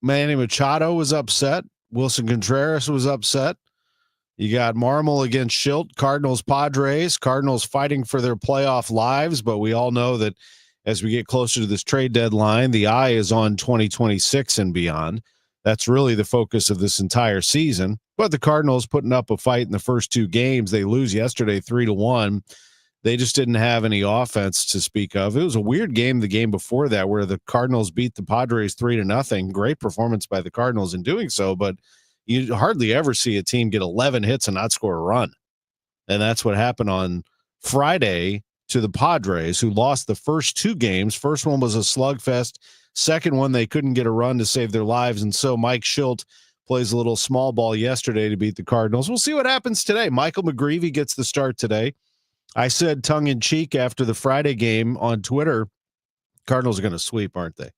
Manny Machado was upset. Wilson Contreras was upset. You got Marmol against Schilt, Cardinals, Padres. Cardinals fighting for their playoff lives, but we all know that as we get closer to this trade deadline, the eye is on 2026 and beyond. That's really the focus of this entire season. But the Cardinals putting up a fight in the first two games. They lose yesterday 3-1. They just didn't have any offense to speak of. It was a weird game the game before that where the Cardinals beat the Padres 3-0. Great performance by the Cardinals in doing so, but you hardly ever see a team get 11 hits and not score a run. And that's what happened on Friday to the Padres, who lost the first two games. First one was a slugfest. Second one, they couldn't get a run to save their lives. And so Mike Schilt plays a little small ball yesterday to beat the Cardinals. We'll see what happens today. Michael McGreevy gets the start today. I said tongue-in-cheek after the Friday game on Twitter, Cardinals are going to sweep, aren't they?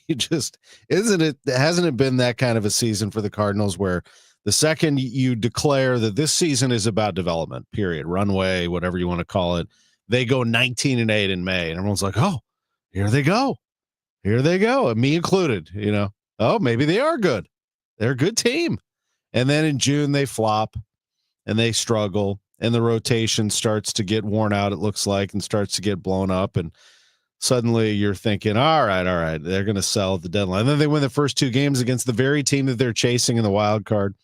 Hasn't it been that kind of a season for the Cardinals where the second you declare that this season is about development, period, runway, whatever you want to call it, they go 19-8 in May, and everyone's like, oh, here they go, and me included, oh, maybe they are good. They're a good team. And then in June they flop and they struggle and the rotation starts to get worn out, it looks like, and starts to get blown up. And suddenly you're thinking, all right, they're going to sell at the deadline. And then they win the first two games against the very team that they're chasing in the wild card.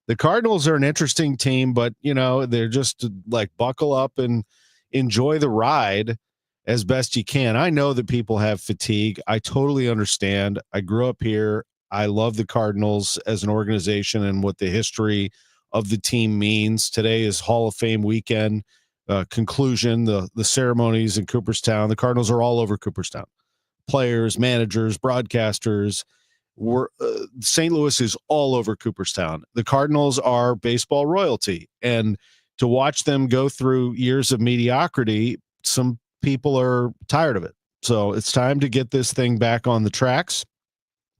The Cardinals are an interesting team, but, they're just like buckle up and enjoy the ride as best you can. I know that people have fatigue. I totally understand. I grew up here. I love the Cardinals as an organization and what the history of the team means. Today is Hall of Fame weekend. Conclusion, the ceremonies in Cooperstown. The Cardinals are all over Cooperstown. Players, managers, broadcasters. St. Louis is all over Cooperstown. The Cardinals are baseball royalty. And to watch them go through years of mediocrity, some people are tired of it. So it's time to get this thing back on the tracks.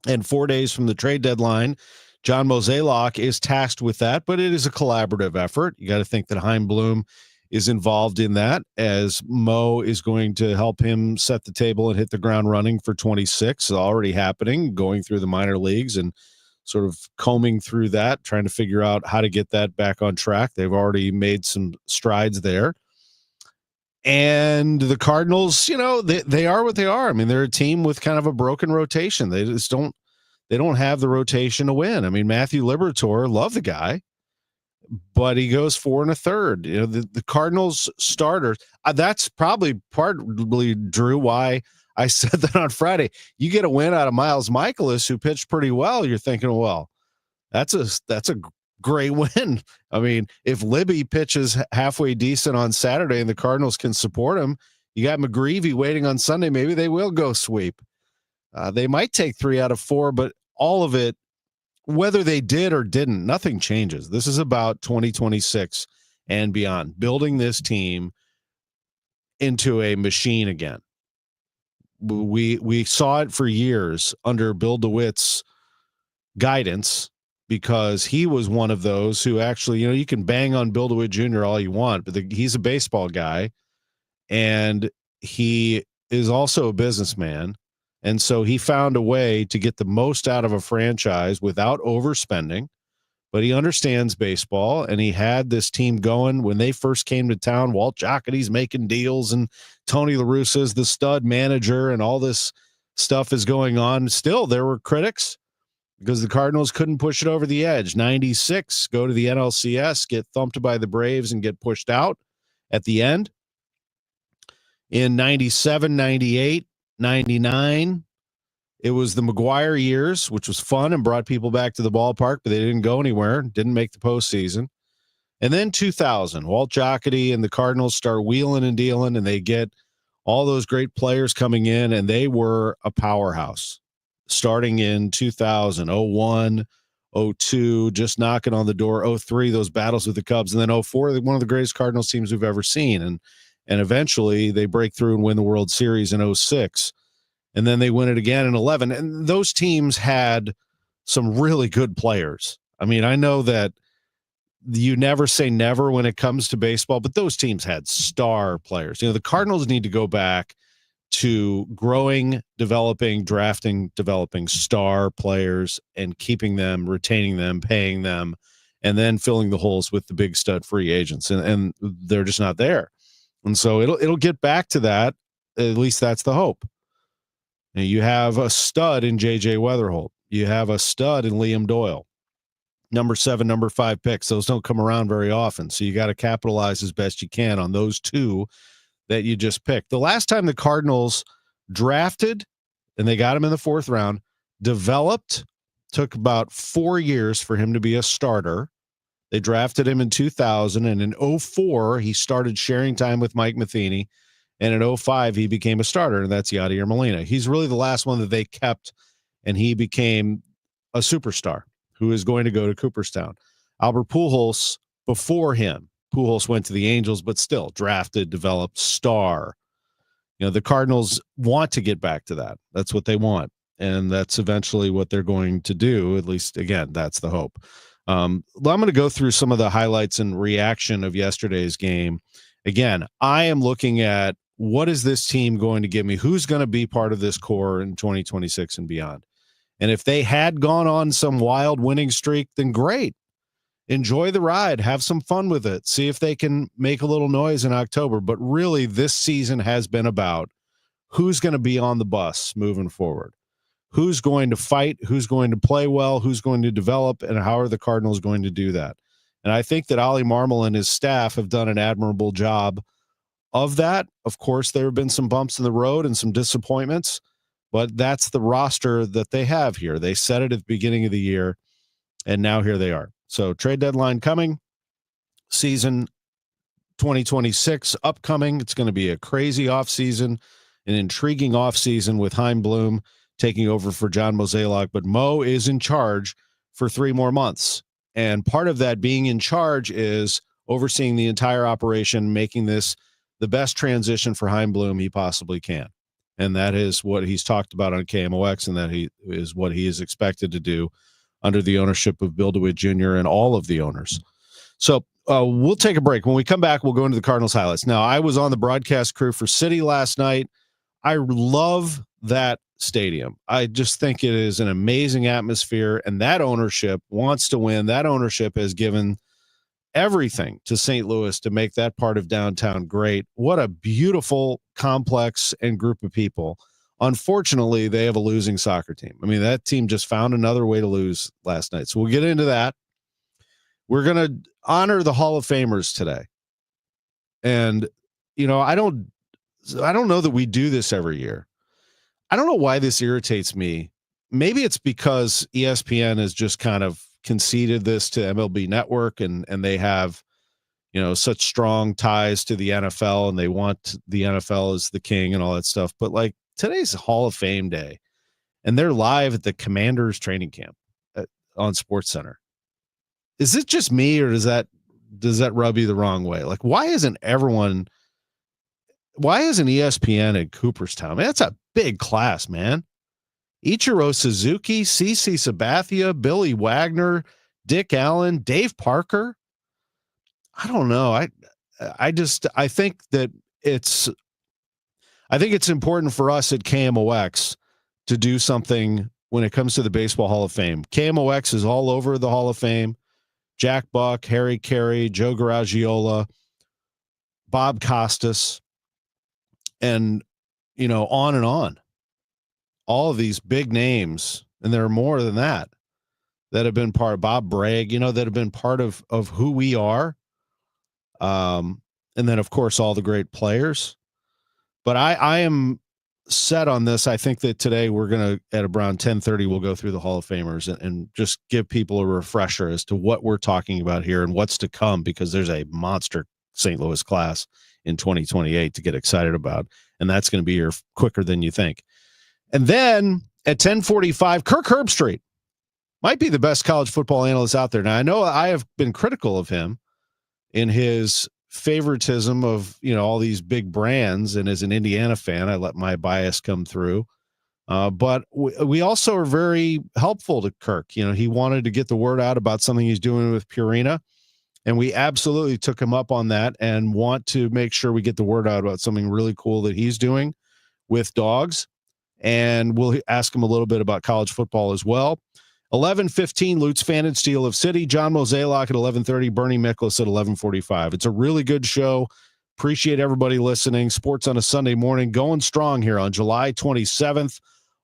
And 4 days from the trade deadline, John Mozeliak is tasked with that, but it is a collaborative effort. You got to think that Chaim Bloom is involved in that, as Mo is going to help him set the table and hit the ground running for 26. It's already happening, going through the minor leagues and sort of combing through that, trying to figure out how to get that back on track. They've already made some strides there. And the Cardinals, they are what they are. I mean, they're a team with kind of a broken rotation. They don't have the rotation to win. I mean, Matthew Liberatore, love the guy, but he goes 4 1/3. The Cardinals starters, that's probably partly, Drew, why I said that on Friday. You get a win out of Miles Michaelis, who pitched pretty well. You're thinking, well, that's a great win. I mean, if Libby pitches halfway decent on Saturday and the Cardinals can support him, you got McGreevy waiting on Sunday. Maybe they will go sweep. They might take 3 out of 4, but all of it, whether they did or didn't, nothing changes. This is about 2026 and beyond, building this team into a machine again. We saw it for years under Bill DeWitt's guidance, because he was one of those who actually, you can bang on Bill DeWitt Jr. all you want, but he's a baseball guy and he is also a businessman. And so he found a way to get the most out of a franchise without overspending, but he understands baseball, and he had this team going when they first came to town. Walt Jocketty's making deals, and Tony La Russa's the stud manager, and all this stuff is going on. Still, there were critics because the Cardinals couldn't push it over the edge. 96, go to the NLCS, get thumped by the Braves, and get pushed out at the end. In 97, 98, 99, it was the McGuire years, which was fun and brought people back to the ballpark, but they didn't go anywhere, didn't make the postseason. And then 2000, Walt Jocketty and the Cardinals start wheeling and dealing, and they get all those great players coming in, and they were a powerhouse. Starting in 2000, 01, 02, just knocking on the door, 03, those battles with the Cubs, and then 04, one of the greatest Cardinals teams we've ever seen. And eventually they break through and win the World Series in 06. And then they win it again in 11. And those teams had some really good players. I mean, I know that you never say never when it comes to baseball, but those teams had star players. The Cardinals need to go back to growing, developing, drafting, developing star players and keeping them, retaining them, paying them, and then filling the holes with the big stud free agents. And they're just not there. And so it'll get back to that. At least that's the hope. Now, you have a stud in J.J. Weatherholt. You have a stud in Liam Doyle. Number 7, number 5 picks. Those don't come around very often. So you got to capitalize as best you can on those two that you just picked. The last time the Cardinals drafted, and they got him in the 4th round, developed, took about 4 years for him to be a starter. They drafted him in 2000, and in 2004, he started sharing time with Mike Matheny, and in 2005, he became a starter, and that's Yadier Molina. He's really the last one that they kept, and he became a superstar who is going to go to Cooperstown. Albert Pujols before him. Pujols went to the Angels, but still drafted, developed, star. You know, the Cardinals want to get back to that. That's what they want, and that's eventually what they're going to do. At least, again, that's the hope. I'm going to go through some of the highlights and reaction of yesterday's game. Again, I am looking at what is this team going to give me? Who's going to be part of this core in 2026 and beyond? And if they had gone on some wild winning streak, then great. Enjoy the ride. Have some fun with it. See if they can make a little noise in October. But really, this season has been about who's going to be on the bus moving forward. Who's going to fight, who's going to play well, who's going to develop, and how are the Cardinals going to do that? And I think that Ollie Marmol and his staff have done an admirable job of that. Of course, there have been some bumps in the road and some disappointments, but that's the roster that they have here. They said it at the beginning of the year, and now here they are. So trade deadline coming, season 2026 upcoming. It's going to be a crazy offseason, an intriguing offseason with Chaim Bloom taking over for John Mozeliak, but Mo is in charge for 3 more months. And part of that being in charge is overseeing the entire operation, making this the best transition for Chaim Bloom he possibly can. And that is what he's talked about on KMOX, and that he is what he is expected to do under the ownership of Bill DeWitt Jr. and all of the owners. So we'll take a break. When we come back, we'll go into the Cardinals highlights. Now, I was on the broadcast crew for City last night. I love that stadium. I just think it is an amazing atmosphere, and that ownership wants to win. That ownership has given everything to St. Louis to make that part of downtown great. What a beautiful complex and group of people. Unfortunately, they have a losing soccer team. I mean, that team just found another way to lose last night. So we'll get into that. We're going to honor the Hall of Famers today. And, you know, I don't know that we do this every year. I don't know why this irritates me. Maybe it's because ESPN has just kind of conceded this to MLB Network, and they have, you know, such strong ties to the NFL, and they want the NFL as the king and all that stuff. But like, today's Hall of Fame day, and they're live at the Commanders training camp on SportsCenter. Is it just me, or does that rub you the wrong way? Like, why isn't ESPN at Cooperstown? I mean, that's a big class, man. Ichiro Suzuki, CeCe Sabathia, Billy Wagner, Dick Allen, Dave Parker. I don't know. I think it's important for us at KMOX to do something when it comes to the Baseball Hall of Fame. KMOX is all over the Hall of Fame. Jack Buck, Harry Carey, Joe Garagiola, Bob Costas, and, you know, on and on. All of these big names, and there are more than that have been part of Bob Bragg, you know, that have been part of who we are. And then, of course, all the great players. But I am set on this. I think that today we're going to, at around 10:30, we'll go through the Hall of Famers and just give people a refresher as to what we're talking about here and what's to come, because there's a monster St. Louis class in 2028 to get excited about. And that's going to be here quicker than you think. And then at 10:45, Kirk Herbstreit might be the best college football analyst out there. Now, I know I have been critical of him in his favoritism of, you know, all these big brands, and as an Indiana fan, I let my bias come through. But we also are very helpful to Kirk. You know, he wanted to get the word out about something he's doing with Purina, and we absolutely took him up on that and want to make sure we get the word out about something really cool that he's doing with dogs, and we'll ask him a little bit about college football as well. 11:15, Lutz Pfannenstiel of City, John Mozeliak at 11:30, Bernie Miklasz at 11:45. It's a really good show. Appreciate everybody listening. Sports on a Sunday morning, going strong here on July 27th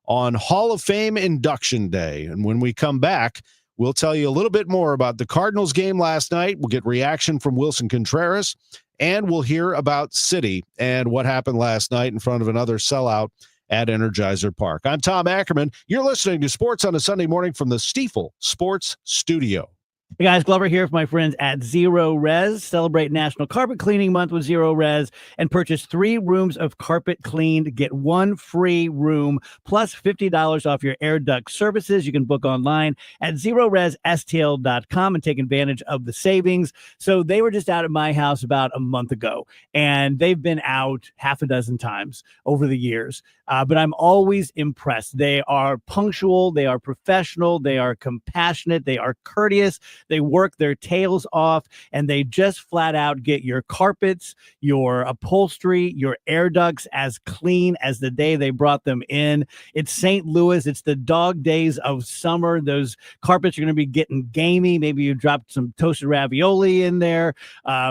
on Hall of Fame Induction Day. And when we come back, we'll tell you a little bit more about the Cardinals game last night. We'll get reaction from Wilson Contreras, and we'll hear about City and what happened last night in front of another sellout at Energizer Park. I'm Tom Ackerman. You're listening to Sports on a Sunday morning from the Stifel Sports Studio. Hey guys, Glover here for my friends at Zero Res. Celebrate National Carpet Cleaning Month with Zero Res and purchase 3 rooms of carpet cleaned. Get 1 free room plus $50 off your air duct services. You can book online at ZeroResSTL.com and take advantage of the savings. So they were just out at my house about a month ago, and they've been out half a dozen times over the years. But I'm always impressed. They are punctual. They are professional. They are compassionate. They are courteous. They work their tails off, and they just flat out get your carpets, your upholstery, your air ducts as clean as the day they brought them in. It's St. Louis. It's the dog days of summer. Those carpets are going to be getting gamey. Maybe you dropped some toasted ravioli in there,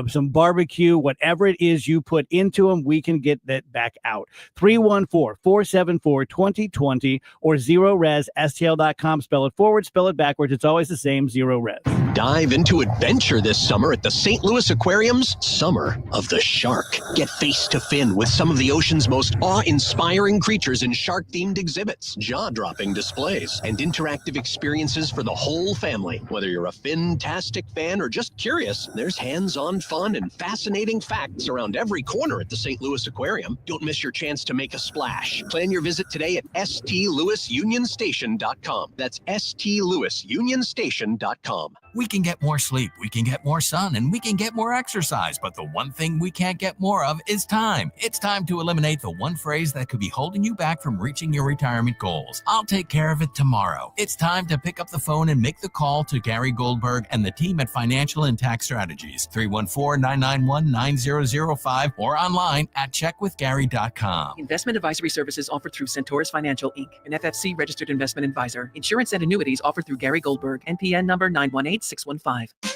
some barbecue, whatever it is you put into them, we can get that back out. 314-474-2020 or ZeroResSTL.com. Spell it forward, spell it backwards. It's always the same, Zero Res. Dive into adventure this summer at the St. Louis Aquarium's Summer of the Shark. Get face to fin with some of the ocean's most awe-inspiring creatures in shark-themed exhibits, jaw-dropping displays, and interactive experiences for the whole family. Whether you're a fin-tastic fan or just curious, there's hands-on fun and fascinating facts around every corner at the St. Louis Aquarium. Don't miss your chance to make a splash. Plan your visit today at stlouisunionstation.com. That's stlouisunionstation.com. We can get more sleep, we can get more sun, and we can get more exercise, but the one thing we can't get more of is time. It's time to eliminate the one phrase that could be holding you back from reaching your retirement goals. I'll take care of it tomorrow. It's time to pick up the phone and make the call to Gary Goldberg and the team at Financial and Tax Strategies, 314-991-9005, or online at checkwithgary.com. Investment advisory services offered through Centaurus Financial, Inc., an FFC registered investment advisor. Insurance and annuities offered through Gary Goldberg, NPN number 918-615.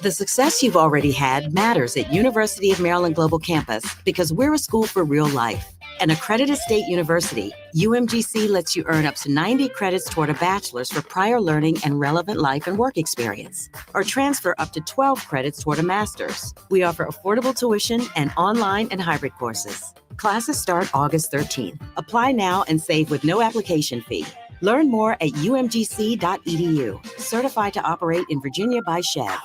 The success you've already had matters at University of Maryland Global Campus because we're a school for real life. An accredited state university, UMGC lets you earn up to 90 credits toward a bachelor's for prior learning and relevant life and work experience, or transfer up to 12 credits toward a master's. We offer affordable tuition and online and hybrid courses. Classes start August 13th. Apply now and save with no application fee. Learn more at umgc.edu. Certified to operate in Virginia by Chev.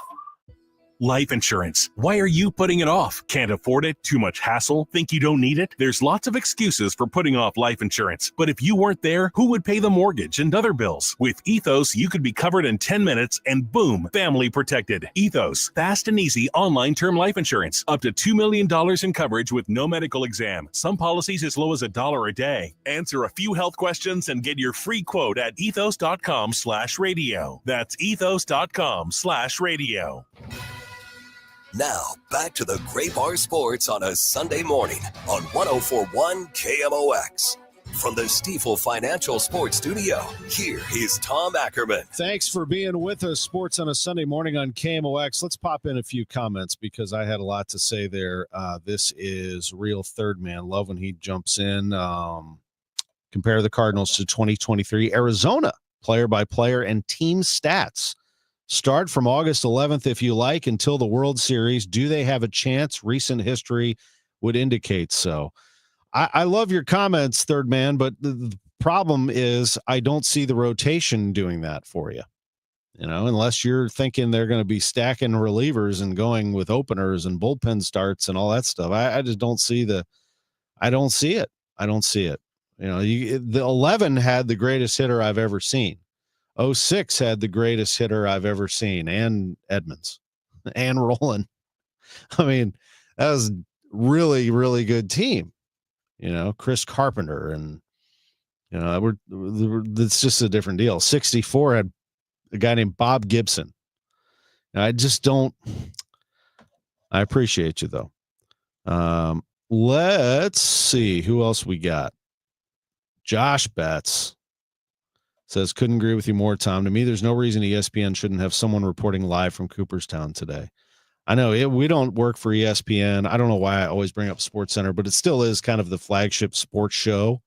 Life insurance. Why are you putting it off? Can't afford it? Too much hassle? Think you don't need it? There's lots of excuses for putting off life insurance. But if you weren't there, who would pay the mortgage and other bills? With Ethos, you could be covered in 10 minutes and boom, family protected. Ethos, fast and easy online term life insurance. Up to $2 million in coverage with no medical exam. Some policies as low as $1 a day. Answer a few health questions and get your free quote at ethos.com/radio. That's ethos.com/radio. Now, back to the Great Bar Sports on a Sunday morning on 104.1 KMOX. From the Stifel Financial Sports Studio, here is Tom Ackerman. Thanks for being with us, Sports on a Sunday morning on KMOX. Let's pop in a few comments because I had a lot to say there. This is Real Third Man. Love when he jumps in. Compare the Cardinals to 2023 Arizona, player by player and team stats. Start from August 11th, if you like, until the World Series. Do they have a chance? Recent history would indicate so. I love your comments, Third Man, but the problem is I don't see the rotation doing that for you. You know, unless you're thinking they're going to be stacking relievers and going with openers and bullpen starts and all that stuff. I just don't see I don't see it. You know, the 11 had the greatest hitter I've ever seen. 06 had the greatest hitter I've ever seen, and Edmonds and Roland. I mean, that was really, really good team. You know, Chris Carpenter, and you know, it's just a different deal. 64 had a guy named Bob Gibson. And I just don't. I appreciate you though. Let's see who else we got. Josh Betts says, couldn't agree with you more, Tom. To me, there's no reason ESPN shouldn't have someone reporting live from Cooperstown today. I know we don't work for ESPN. I don't know why I always bring up SportsCenter, but it still is kind of the flagship sports show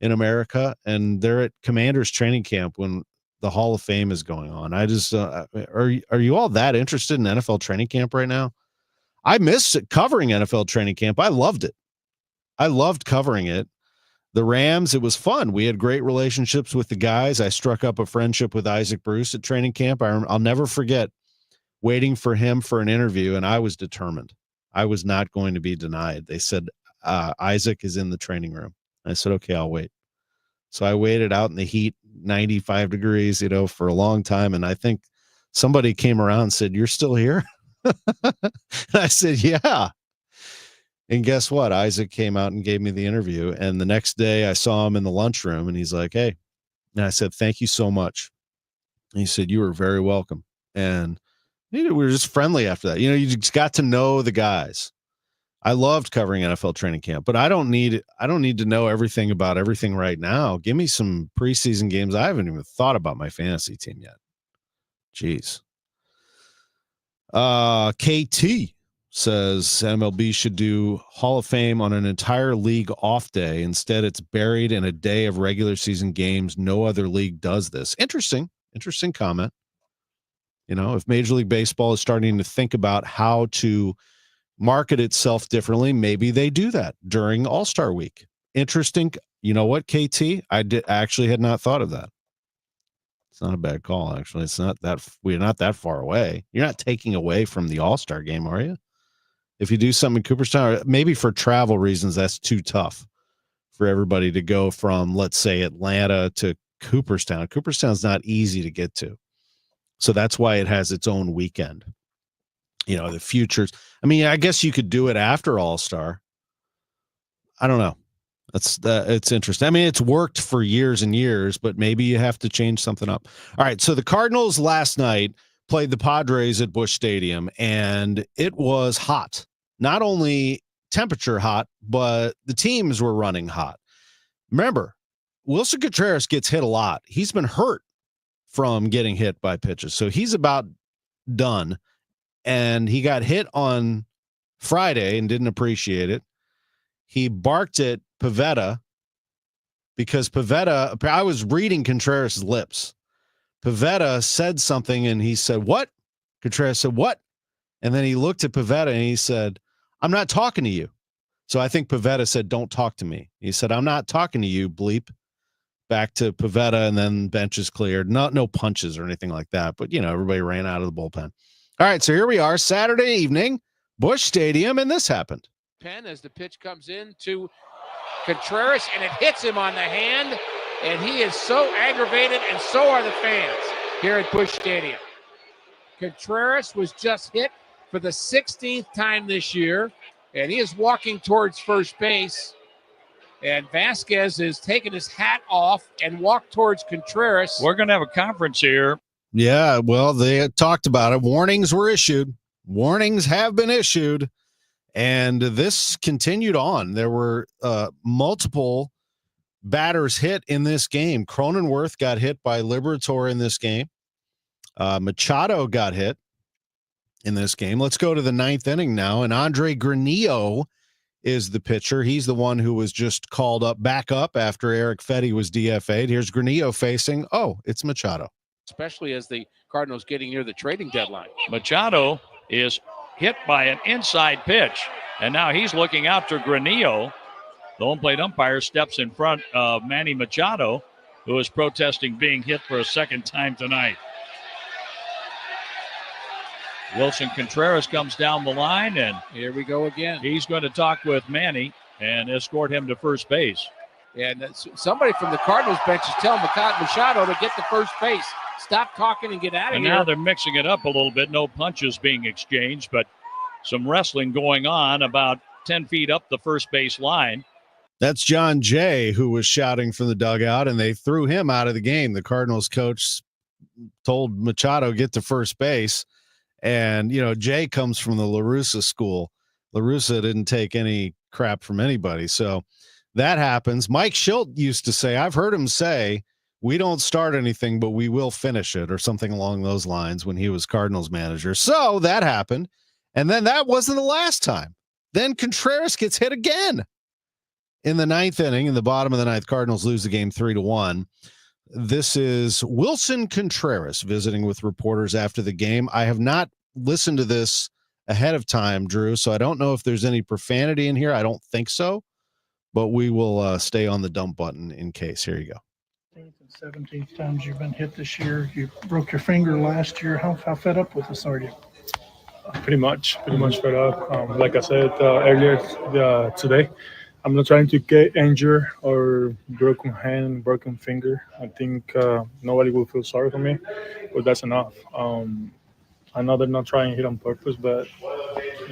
in America. And they're at Commanders training camp when the Hall of Fame is going on. I just, are you all that interested in NFL training camp right now? I miss covering NFL training camp. I loved it. I loved covering it. The Rams, it was fun. We had great relationships with the guys. I struck up a friendship with Isaac Bruce at training camp. I'll never forget waiting for him for an interview, and I was determined. I was not going to be denied. They said, Isaac is in the training room. I said, okay, I'll wait. So I waited out in the heat, 95 degrees, for a long time. And I think somebody came around and said, you're still here? I said, yeah. And guess what? Isaac came out and gave me the interview. And the next day I saw him in the lunchroom and he's like, hey. And I said, thank you so much. And he said, you were very welcome. And we were just friendly after that. You just got to know the guys. I loved covering NFL training camp, but I don't need to know everything about everything right now. Give me some preseason games. I haven't even thought about my fantasy team yet. Jeez. KT says MLB should do Hall of Fame on an entire league off day. Instead, it's buried in a day of regular season games. No other league does this. Interesting comment. If Major League Baseball is starting to think about how to market itself differently, maybe they do that during All-Star Week. Interesting. You know what, KT? I actually had not thought of that. It's not a bad call, actually. It's not that we're not that far away. You're not taking away from the All-Star game, are you? If you do something in Cooperstown, or maybe for travel reasons, that's too tough for everybody to go from, let's say, Atlanta to Cooperstown. Cooperstown's not easy to get to. So that's why it has its own weekend. The futures. I mean, I guess you could do it after All-Star. I don't know. It's interesting. I mean, it's worked for years and years, but maybe you have to change something up. All right. So the Cardinals last night played the Padres at Busch Stadium, and it was hot. Not only temperature hot, but the teams were running hot. Remember, Wilson Contreras gets hit a lot. He's been hurt from getting hit by pitches, so he's about done. And he got hit on Friday and didn't appreciate it. He barked at Pivetta because I was reading Contreras' lips. Pivetta said something and he said, what? Contreras said, what? And then he looked at Pivetta and he said, I'm not talking to you. So I think Pivetta said, don't talk to me. He said, I'm not talking to you, bleep. Back to Pivetta, and then benches cleared. No punches or anything like that. But, everybody ran out of the bullpen. All right, so here we are, Saturday evening, Busch Stadium, and this happened. Pen as the pitch comes in to Contreras, and it hits him on the hand, and he is so aggravated, and so are the fans here at Busch Stadium. Contreras was just hit for the 16th time this year, and he is walking towards first base, and Vasquez is taking his hat off and walked towards Contreras. We're going to have a conference here. Yeah, well, they talked about it. Warnings were issued. Warnings have been issued. And this continued on. There were multiple batters hit in this game. Cronenworth got hit by Liberatore in this game. Machado got hit in this game. Let's go to the ninth inning now. And Andre Granillo is the pitcher. He's the one who was just called back up after Eric Fetty was DFA'd. Here's Granillo facing, it's Machado. Especially as the Cardinals getting near the trading deadline. Machado is hit by an inside pitch, and now he's looking out to Granillo. The home plate umpire steps in front of Manny Machado, who is protesting being hit for a second time tonight. Wilson Contreras comes down the line, and here we go again. He's going to talk with Manny and escort him to first base. And somebody from the Cardinals bench is telling Machado to get to first base. Stop talking and get out of and here. Now they're mixing it up a little bit. No punches being exchanged, but some wrestling going on about 10 feet up the first base line. That's John Jay, who was shouting from the dugout, and they threw him out of the game. The Cardinals coach told Machado, get to first base. And, Jay comes from the La Russa school. La Russa didn't take any crap from anybody. So that happens. Mike Schilt used to say, I've heard him say, we don't start anything, but we will finish it, or something along those lines when he was Cardinals manager. So that happened. And then that wasn't the last time. Then Contreras gets hit again in the ninth inning. In the bottom of the ninth, Cardinals lose the game 3-1. This is Wilson Contreras visiting with reporters after the game. I have not listened to this ahead of time, Drew, so I don't know if there's any profanity in here. I don't think so, but we will stay on the dump button in case. Here you go. 17th times you've been hit this year. You broke your finger last year. How fed up with this are you? Pretty much fed up. Like I said earlier today, I'm not trying to get injured or broken hand, broken finger. I think nobody will feel sorry for me, but that's enough. I know they're not trying to hit on purpose, but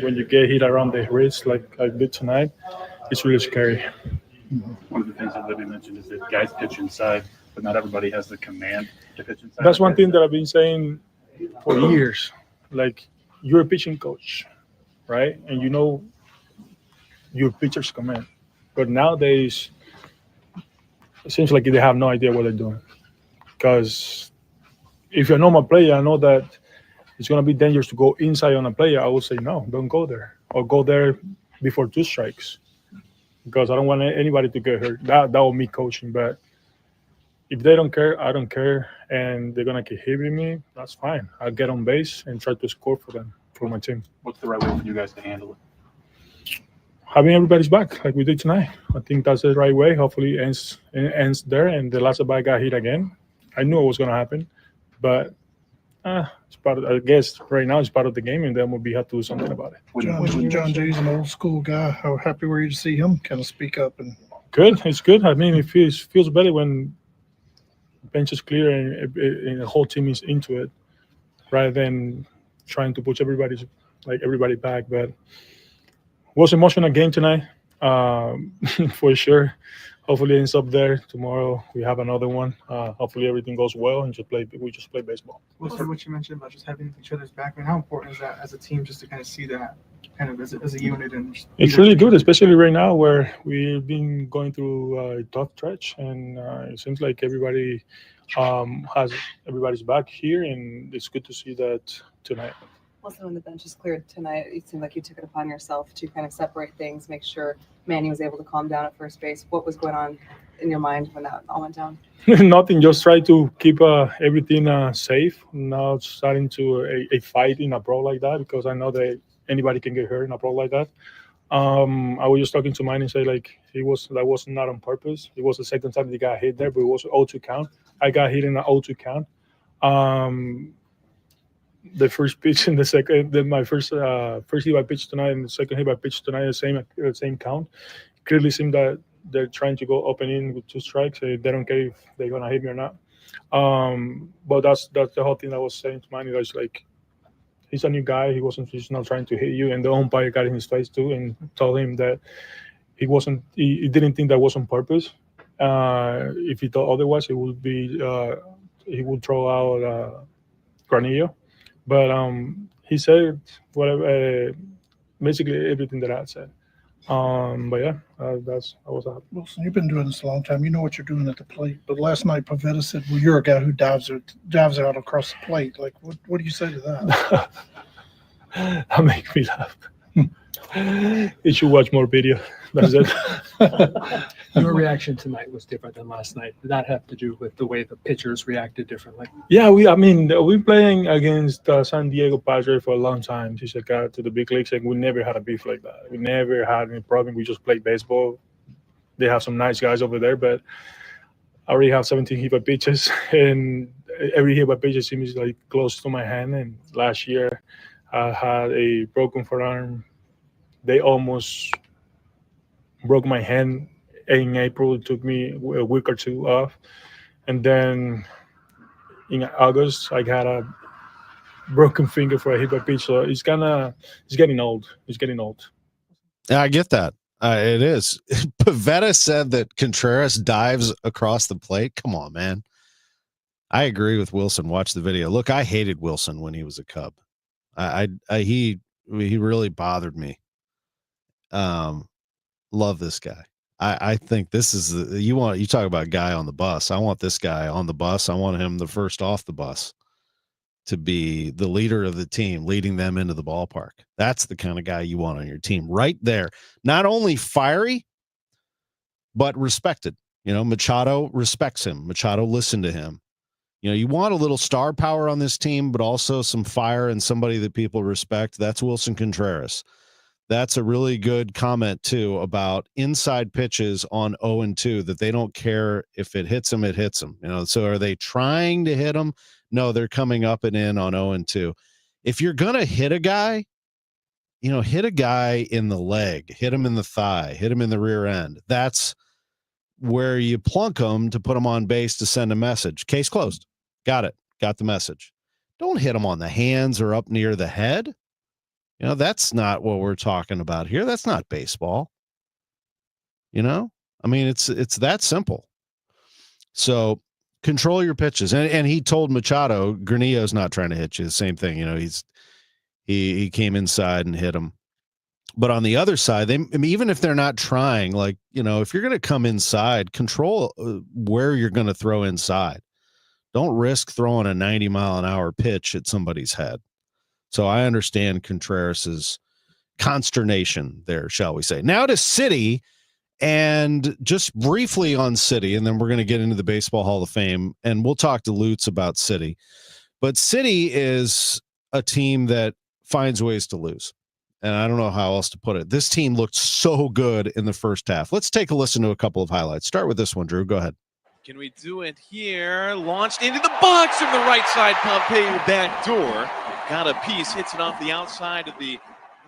when you get hit around the wrist like I did tonight, it's really scary. One of the things that Libby mentioned is that guys pitch inside, but not everybody has the command to pitch inside. That's one thing that I've been saying for years. Like, you're a pitching coach, right? And you know your pitcher's command. But nowadays, it seems like they have no idea what they're doing. Because if you're a normal player, I know that it's going to be dangerous to go inside on a player. I would say, no, don't go there. Or go there before 2 strikes. Because I don't want anybody to get hurt. That will be coaching. But if they don't care, I don't care. And they're going to keep hitting me, that's fine. I'll get on base and try to score for them, for my team. What's the right way for you guys to handle it? Having everybody's back like we did tonight. I think that's the right way. Hopefully it ends there. And the last guy got hit again. I knew it was going to happen. But it's part of, I guess right now it's part of the game, and then we'll have to do something about it. John Jay's an old school guy. How happy were you to see him kind of speak up? And good. It's good. I mean, it feels better when bench is clear and the whole team is into it, rather than trying to push everybody back. But it was an emotional game tonight, for sure. Hopefully it ends up there. Tomorrow we have another one. Hopefully everything goes well and we just play baseball. What you mentioned about just having each other's back, I mean, how important is that as a team, just to kind of see that kind of as a unit? And it's really good, especially right now where we've been going through a tough stretch, and it seems like everybody has everybody's back here, and it's good to see that tonight. Also, when the bench is cleared tonight, it seemed like you took it upon yourself to kind of separate things, make sure Manny was able to calm down at first base. What was going on in your mind when that all went down? Nothing, just try to keep everything safe. Not starting to a fight in a brawl like that, because I know that anybody can get hurt in a brawl like that. I was just talking to Manny and say, like, that was not on purpose. It was the second time he got hit there, but it was 0-2 count. I got hit in an 0-2 count. The first pitch in the second, then my first hit by pitch tonight and the second hit by pitch tonight, the same count. Clearly seemed that they're trying to go up and in with 2 strikes. They don't care if they're gonna hit me or not. But that's the whole thing I was saying to Manny. That's like, he's a new guy. He's not trying to hit you, and the umpire got in his face too and told him that he didn't think that was on purpose. If he thought otherwise, he would throw out Granillo. But he said whatever, basically everything that I said. But yeah, I was happy. Wilson, you've been doing this a long time. You know what you're doing at the plate. But last night, Pavetta said, "Well, you're a guy who dives out across the plate." Like, what do you say to that? That makes me laugh. You should watch more video. That's it. Your reaction tonight was different than last night. Did that have to do with the way the pitchers reacted differently? Yeah, we're playing against San Diego Padres for a long time. Since I got to the big leagues, and we never had a beef like that. We never had any problem. We just played baseball. They have some nice guys over there, but I already have 17 hit by pitches, and every hit by pitch seems like close to my hand. And last year, I had a broken forearm. They almost broke my hand in April. It took me a week or 2 off. And then in August, I got a broken finger for a hit by pitch. So it's getting old. It's getting old. Yeah, I get that. It is. Pavetta said that Contreras dives across the plate. Come on, man. I agree with Wilson. Watch the video. Look, I hated Wilson when he was a Cub. He really bothered me. Love this guy. I think this is you talk about guy on the bus. I want this guy on the bus. I want him the first off the bus to be the leader of the team, leading them into the ballpark. That's the kind of guy you want on your team right there. Not only fiery, but respected. Machado respects him. Machado listened to him. You want a little star power on this team, but also some fire and somebody that people respect. That's Wilson Contreras. That's a really good comment, too, about inside pitches on 0-2, that they don't care if it hits them, it hits them. So are they trying to hit them? No, they're coming up and in on 0-2. If you're going to hit a guy, hit a guy in the leg, hit him in the thigh, hit him in the rear end. That's where you plunk them to put them on base to send a message. Case closed. Got it. Got the message. Don't hit them on the hands or up near the head. That's not what we're talking about here. That's not baseball. It's that simple. So control your pitches. And he told Machado, Granillo's not trying to hit you. The same thing. He came inside and hit him. But on the other side, even if they're not trying, if you're going to come inside, control where you're going to throw inside. Don't risk throwing a 90-mile-an-hour pitch at somebody's head. So I understand Contreras's consternation there, shall we say. Now to City, and just briefly on City, and then we're going to get into the Baseball Hall of Fame, and we'll talk to Lutz about City. But City is a team that finds ways to lose. And I don't know how else to put it. This team looked so good in the first half. Let's take a listen to a couple of highlights. Start with this one, Drew. Go ahead. Can we do it here? Launched into the box from the right side. Pompeo back door. Got a piece. Hits it off the outside of the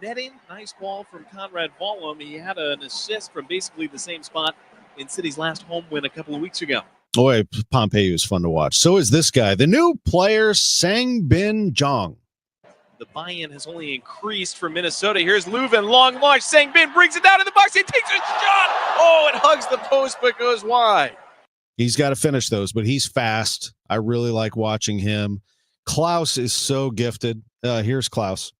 netting. Nice ball from Conrad Vollum. He had an assist from basically the same spot in City's last home win a couple of weeks ago. Boy, Pompeo is fun to watch. So is this guy, the new player, Sang-Bin Jong. The buy-in has only increased for Minnesota. Here's Leuven, long launch. Sang-Bin brings it down in the box. He takes a shot. Oh, it hugs the post but goes wide. He's got to finish those, but he's fast. I really like watching him. Klaus is so gifted. Here's Klaus.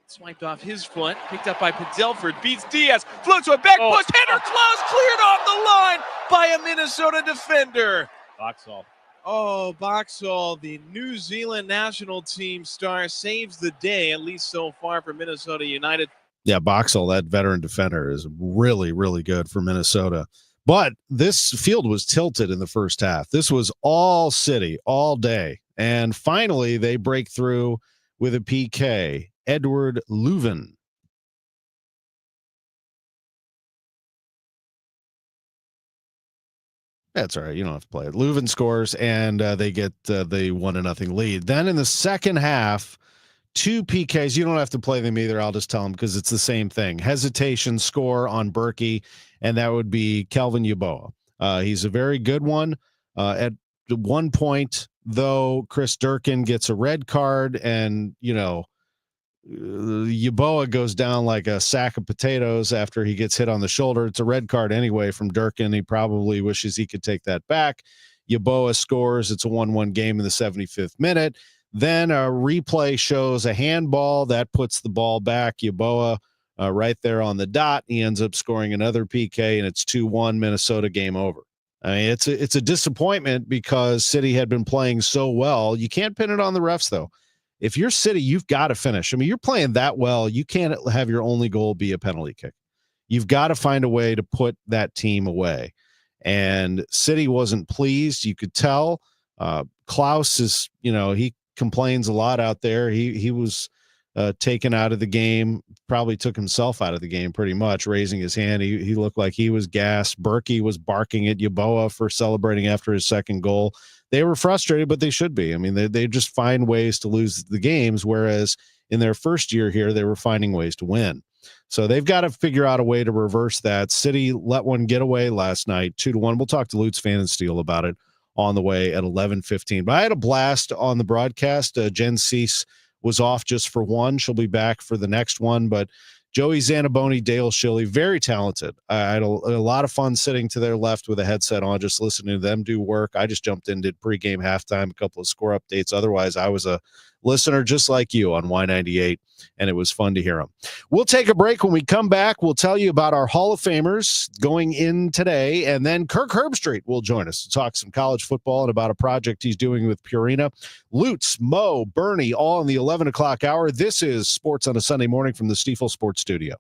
Swiped off his foot. Picked up by Padelford. Beats Diaz. Floats to a back post. Header. Klaus cleared off the line by a Minnesota defender. Boxall. Oh, Boxall, the New Zealand national team star, saves the day, at least so far for Minnesota United. Yeah, Boxall, that veteran defender, is really, really good for Minnesota. But this field was tilted in the first half. This was all City all day. And finally, they break through with a PK. Edward Leuven. That's all right. You don't have to play it. Leuven scores, and they get the 1-0 lead. Then in the second half, 2 PKs. You don't have to play them either. I'll just tell them because it's the same thing. Hesitation score on Berkey, and that would be Kelvin Yeboah. He's a very good one. At one point, though, Chris Durkin gets a red card, and, Yeboah goes down like a sack of potatoes after he gets hit on the shoulder. It's a red card anyway from Durkin. He probably wishes he could take that back. Yeboah scores. It's a 1-1 game in the 75th minute. Then a replay shows a handball that puts the ball back. Yeboah right there on the dot. He ends up scoring another PK, and it's 2-1 Minnesota, game over. I mean, it's a disappointment because City had been playing so well. You can't pin it on the refs, though. If you're City, you've got to finish. I mean, you're playing that well. You can't have your only goal be a penalty kick. You've got to find a way to put that team away. And City wasn't pleased. You could tell. Klaus is, he complains a lot out there. He was taken out of the game, probably took himself out of the game pretty much, raising his hand. He looked like he was gassed. Berkey was barking at Yeboah for celebrating after his second goal. They were frustrated, but they should be. I mean, they just find ways to lose the games, whereas in their first year here, they were finding ways to win. So they've got to figure out a way to reverse that. City let one get away last night, 2-1. We'll talk to Lutz Pfannenstiel about it on the way at 11:15. But I had a blast on the broadcast. Jen Cease was off just for one. She'll be back for the next one. But Joey Zanaboni, Dale Schilly, very talented. I had a lot of fun sitting to their left with a headset on, just listening to them do work. I just jumped in, did pregame, halftime, a couple of score updates. Otherwise, I was a listener just like you on Y98, and it was fun to hear him. We'll take a break. When we come back, we'll tell you about our Hall of Famers going in today, and then Kirk Herbstreit will join us to talk some college football and about a project he's doing with Purina. Lutz, Mo, Bernie, all in the 11 o'clock hour. This is Sports on a Sunday morning from the Stiefel Sports Studio.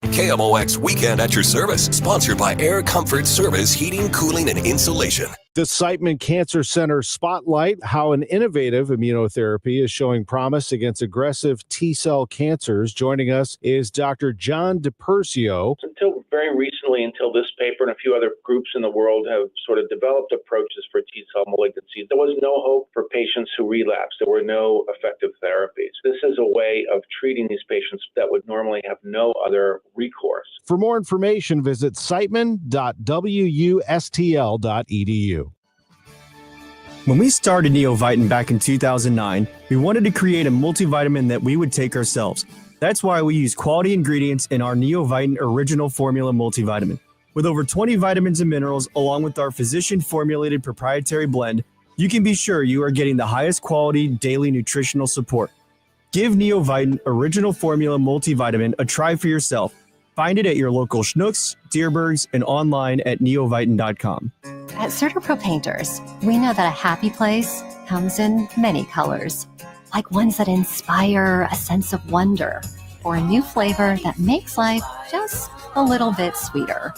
KMOX Weekend at your service, sponsored by Air Comfort Service Heating, Cooling, and Insulation. The Siteman Cancer Center Spotlight, how an innovative immunotherapy is showing promise against aggressive T-cell cancers. Joining us is Dr. John DiPersio. Until very recently, until this paper and a few other groups in the world have sort of developed approaches for T-cell malignancies, there was no hope for patients who relapsed. There were no effective therapies. This is a way of treating these patients that would normally have no other recourse. For more information, visit siteman.wustl.edu. When we started Neovitin back in 2009, we wanted to create a multivitamin that we would take ourselves. That's why we use quality ingredients in our Neovitin Original Formula multivitamin. With over 20 vitamins and minerals, along with our physician-formulated proprietary blend, you can be sure you are getting the highest quality daily nutritional support. Give Neovitin Original Formula multivitamin a try for yourself. Find it at your local Schnucks, Dierbergs, and online at neovitin.com. At CertaPro Painters, we know that a happy place comes in many colors, like ones that inspire a sense of wonder, or a new flavor that makes life just a little bit sweeter,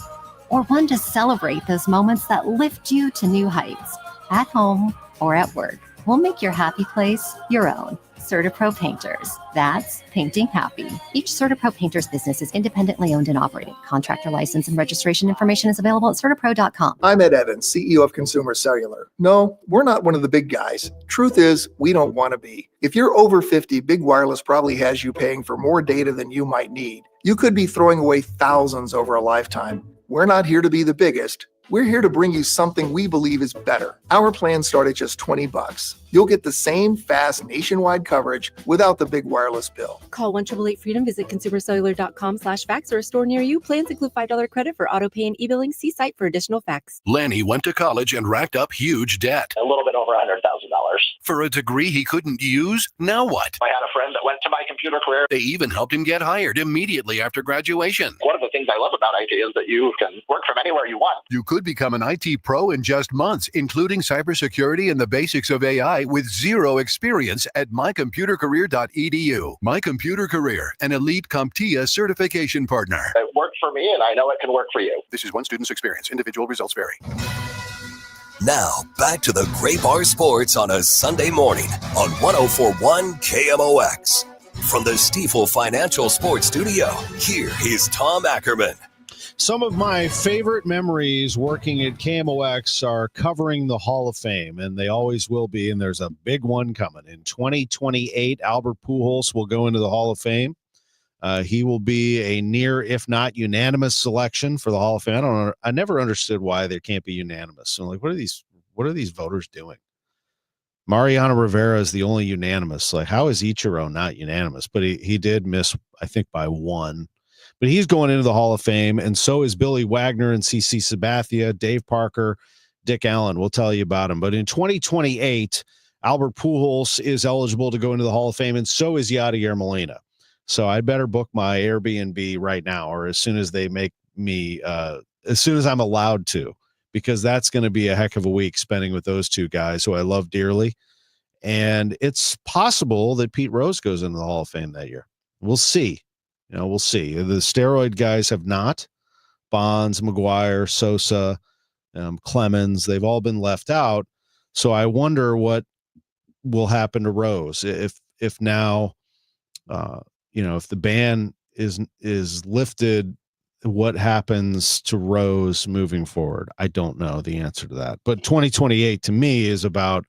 or one to celebrate those moments that lift you to new heights, at home or at work. We'll make your happy place your own. CertaPro Painters. That's painting happy. Each CertaPro Painters business is independently owned and operated. Contractor license and registration information is available at CertaPro.com. I'm Ed Evans, CEO of Consumer Cellular. No, we're not one of the big guys. Truth is, we don't want to be. If you're over 50, Big Wireless probably has you paying for more data than you might need. You could be throwing away thousands over a lifetime. We're not here to be the biggest. We're here to bring you something we believe is better. Our plans start at just $20. You'll get the same fast nationwide coverage without the big wireless bill. Call 1-888-FREEDOM, visit consumercellular.com/facts or a store near you. Plans include $5 credit for auto pay and e-billing. See site for additional facts. Lanny went to college and racked up huge debt. A little bit over $100,000. For a degree he couldn't use? Now what? I had a friend that went to my computer career. They even helped him get hired immediately after graduation. One of the things I love about IT is that you can work from anywhere you want. You could become an IT pro in just months, including cybersecurity and the basics of AI with zero experience at mycomputercareer.edu. My Computer Career, an elite CompTIA certification partner. It worked for me, and I know it can work for you. This is one student's experience. Individual results vary. Now, back to the Gray Bar Sports on a Sunday morning on 104.1 KMOX. From the Stiefel Financial Sports Studio, here is Tom Ackerman. Some of my favorite memories working at KMOX are covering the Hall of Fame, and they always will be, and there's a big one coming. In 2028, Albert Pujols will go into the Hall of Fame. He will be a near, if not unanimous, selection for the Hall of Fame. I never understood why there can't be unanimous. So, like, what are these voters doing? Mariano Rivera is the only unanimous. Like, how is Ichiro not unanimous? But he did miss, I think, by one. But he's going into the Hall of Fame, and so is Billy Wagner and CC Sabathia, Dave Parker, Dick Allen. We'll tell you about him. But in 2028, Albert Pujols is eligible to go into the Hall of Fame, and so is Yadier Molina. So I'd better book my Airbnb right now, or as soon as they make me, as soon as I'm allowed to, because that's going to be a heck of a week spending with those two guys who I love dearly. And it's possible that Pete Rose goes into the Hall of Fame that year. We'll see. We'll see. The steroid guys have not. Bonds, McGuire, Sosa, Clemens, they've all been left out. So I wonder what will happen to Rose if now, if the ban is lifted, what happens to Rose moving forward? I don't know the answer to that. But 2028 to me is about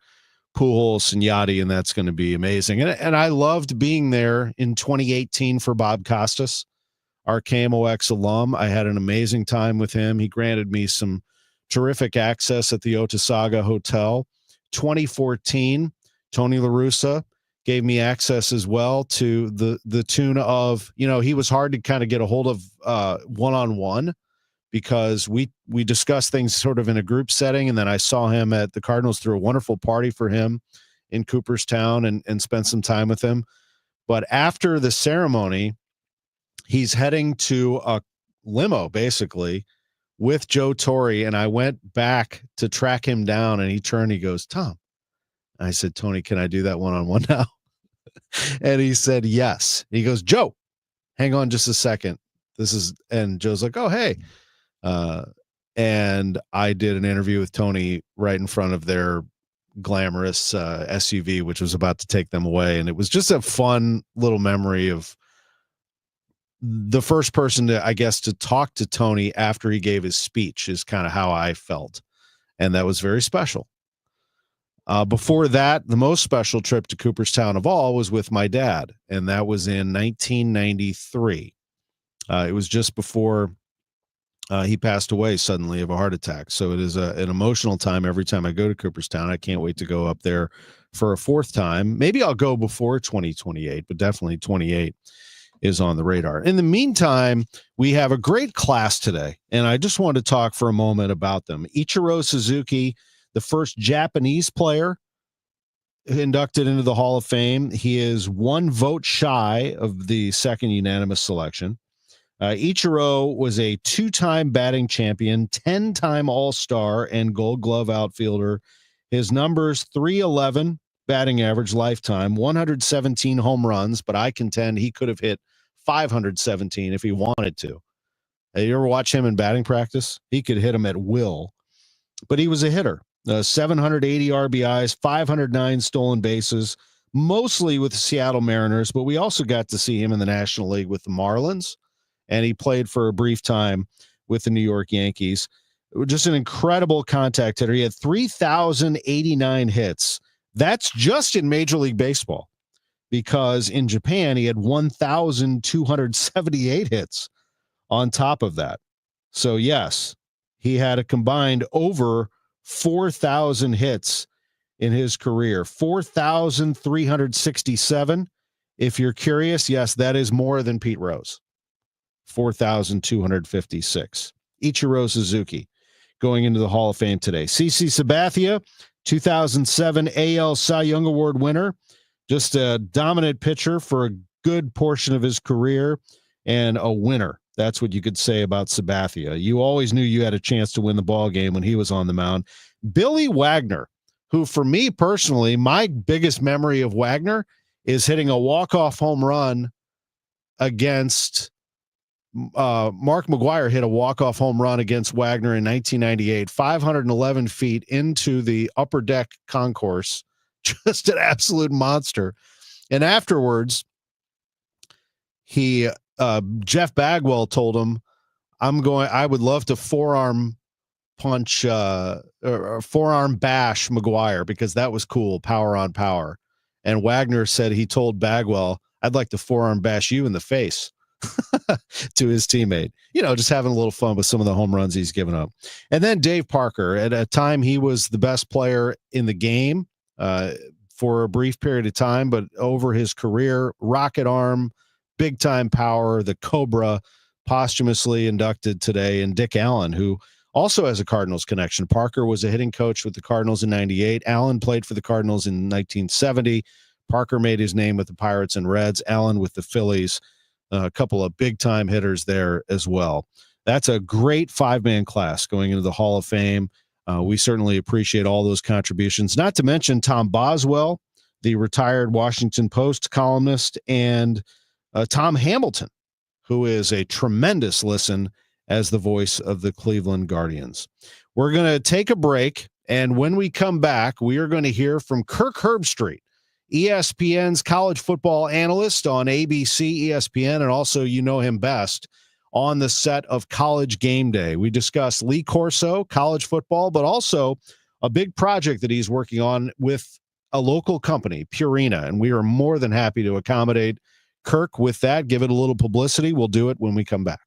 Pujols and Yachty, and that's going to be amazing. And I loved being there in 2018 for Bob Costas, our KMOX alum. I had an amazing time with him. He granted me some terrific access at the Otesaga Hotel. 2014, Tony La Russa gave me access as well to the tune of, he was hard to kind of get a hold of one-on-one because we discussed things sort of in a group setting. And then I saw him at the Cardinals, threw a wonderful party for him in Cooperstown and spent some time with him. But after the ceremony, he's heading to a limo, basically, with Joe Torre. And I went back to track him down, and he turned, he goes, Tom. I said, Tony, can I do that one-on-one now? And he said, yes. He goes, Joe, hang on just a second. And Joe's like, oh, hey. And I did an interview with Tony right in front of their glamorous SUV, which was about to take them away. And it was just a fun little memory of the first person to talk to Tony after he gave his speech is kind of how I felt. And that was very special. Before that, the most special trip to Cooperstown of all was with my dad. And that was in 1993. It was just before he passed away suddenly of a heart attack. So it is an emotional time every time I go to Cooperstown. I can't wait to go up there for a fourth time. Maybe I'll go before 2028, but definitely 28 is on the radar. In the meantime, we have a great class today, and I just want to talk for a moment about them. Ichiro Suzuki, the first Japanese player inducted into the Hall of Fame. He is one vote shy of the second unanimous selection. Ichiro was a 2-time batting champion, 10-time All-Star and Gold Glove outfielder. His numbers, 311 batting average lifetime, 117 home runs, but I contend he could have hit 517 if he wanted to. You ever watch him in batting practice? He could hit them at will, but he was a hitter. 780 RBIs, 509 stolen bases, mostly with the Seattle Mariners, but we also got to see him in the National League with the Marlins. And he played for a brief time with the New York Yankees. Just an incredible contact hitter. He had 3,089 hits. That's just in Major League Baseball, because in Japan, he had 1,278 hits on top of that. So, yes, he had a combined over 4,000 hits in his career, 4,367. If you're curious, yes, that is more than Pete Rose. 4,256. Ichiro Suzuki going into the Hall of Fame today. CC Sabathia, 2007 AL Cy Young Award winner, just a dominant pitcher for a good portion of his career and a winner. That's what you could say about Sabathia. You always knew you had a chance to win the ball game when he was on the mound. Billy Wagner, who for me personally, my biggest memory of Wagner is hitting a walk-off home run against Mark McGwire. Hit a walk-off home run against Wagner in 1998, 511 feet into the upper deck concourse. Just an absolute monster. And afterwards, Jeff Bagwell told him, I would love to forearm punch or forearm bash McGwire, because that was cool, power on power. And Wagner said he told Bagwell, I'd like to forearm bash you in the face. To his teammate, just having a little fun with some of the home runs he's given up. And then Dave Parker, at a time he was the best player in the game for a brief period of time, but over his career, rocket arm, big time power, the Cobra, posthumously inducted today. And Dick Allen, who also has a Cardinals connection. Parker was a hitting coach with the Cardinals in 98. Allen played for the Cardinals in 1970. Parker made his name with the Pirates and Reds, Allen with the Phillies. A couple of big-time hitters there as well. That's a great 5-man class going into the Hall of Fame. We certainly appreciate all those contributions, not to mention Tom Boswell, the retired Washington Post columnist, and Tom Hamilton, who is a tremendous listen as the voice of the Cleveland Guardians. We're going to take a break, and when we come back, we are going to hear from Kirk Herbstreit, ESPN's college football analyst on ABC, ESPN, and also you know him best on the set of College Game Day. We discuss Lee Corso, college football, but also a big project that he's working on with a local company, Purina, and we are more than happy to accommodate Kirk with that. Give it a little publicity. We'll do it when we come back.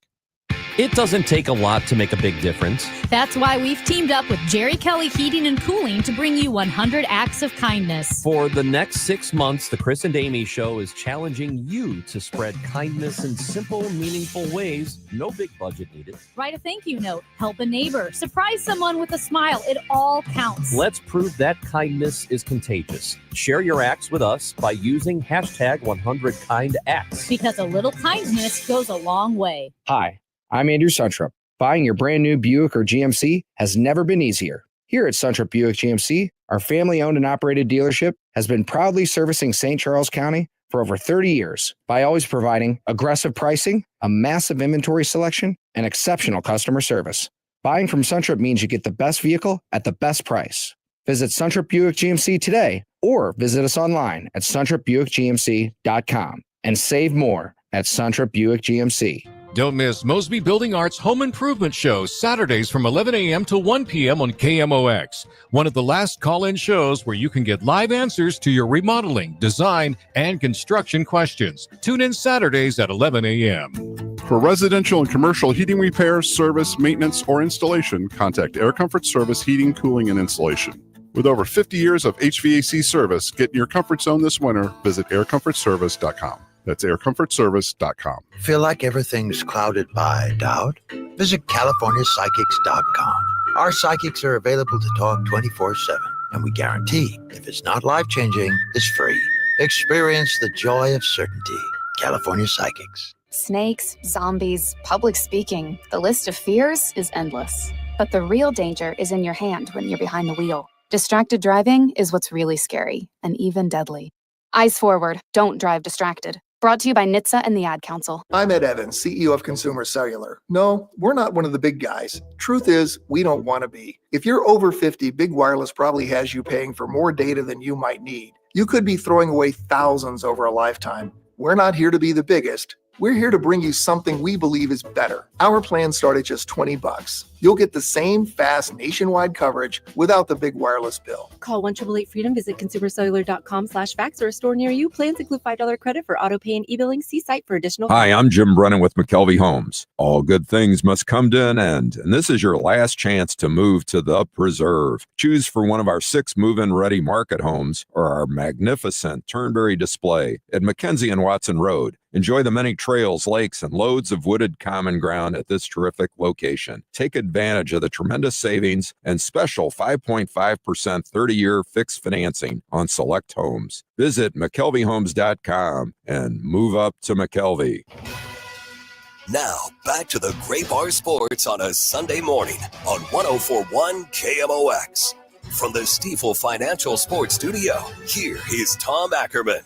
It doesn't take a lot to make a big difference. That's why we've teamed up with Jerry Kelly Heating and Cooling to bring you 100 acts of kindness. For the next 6 months, the Chris and Amy Show is challenging you to spread kindness in simple, meaningful ways. No big budget needed. Write a thank you note, help a neighbor, surprise someone with a smile. It all counts. Let's prove that kindness is contagious. Share your acts with us by using hashtag 100KindActs. Because a little kindness goes a long way. Hi, I'm Andrew Suntrup. Buying your brand new Buick or GMC has never been easier. Here at Suntrup Buick GMC, our family-owned and operated dealership has been proudly servicing St. Charles County for over 30 years by always providing aggressive pricing, a massive inventory selection, and exceptional customer service. Buying from Suntrup means you get the best vehicle at the best price. Visit Suntrup Buick GMC today or visit us online at suntrupbuickgmc.com and save more at Suntrup Buick GMC. Don't miss Mosby Building Arts Home Improvement Show, Saturdays from 11 a.m. to 1 p.m. on KMOX. One of the last call-in shows where you can get live answers to your remodeling, design, and construction questions. Tune in Saturdays at 11 a.m. For residential and commercial heating repair, service, maintenance, or installation, contact Air Comfort Service Heating, Cooling, and Installation. With over 50 years of HVAC service, get in your comfort zone this winter. Visit aircomfortservice.com. That's aircomfortservice.com. Feel like everything's clouded by doubt? Visit CaliforniaPsychics.com. Our psychics are available to talk 24/7, and we guarantee if it's not life-changing, it's free. Experience the joy of certainty. California Psychics. Snakes, zombies, public speaking. The list of fears is endless. But the real danger is in your hand when you're behind the wheel. Distracted driving is what's really scary and even deadly. Eyes forward. Don't drive distracted. Brought to you by NHTSA and the Ad Council. I'm Ed Evans, CEO of Consumer Cellular. No, we're not one of the big guys. Truth is, we don't want to be. If you're over 50, Big Wireless probably has you paying for more data than you might need. You could be throwing away thousands over a lifetime. We're not here to be the biggest. We're here to bring you something we believe is better. Our plans start at just $20. You'll get the same fast nationwide coverage without the big wireless bill. Call 1-888-FREEDOM, visit consumercellular.com/fax or a store near you. Plans include $5 credit for auto pay and e-billing. See site for additional. Hi, I'm Jim Brennan with McKelvey Homes. All good things must come to an end, and this is your last chance to move to the Preserve. Choose for one of our 6 move-in ready market homes or our magnificent Turnberry display at Mackenzie and Watson Road. Enjoy the many trails, lakes, and loads of wooded common ground at this terrific location. Take advantage of the tremendous savings and special 5.5% 30-year fixed financing on select homes. Visit McKelveyHomes.com and move up to McKelvey. Now, back to the Great Bar Sports on a Sunday morning on 104.1 KMOX. From the Stifel Financial Sports Studio, here is Tom Ackerman.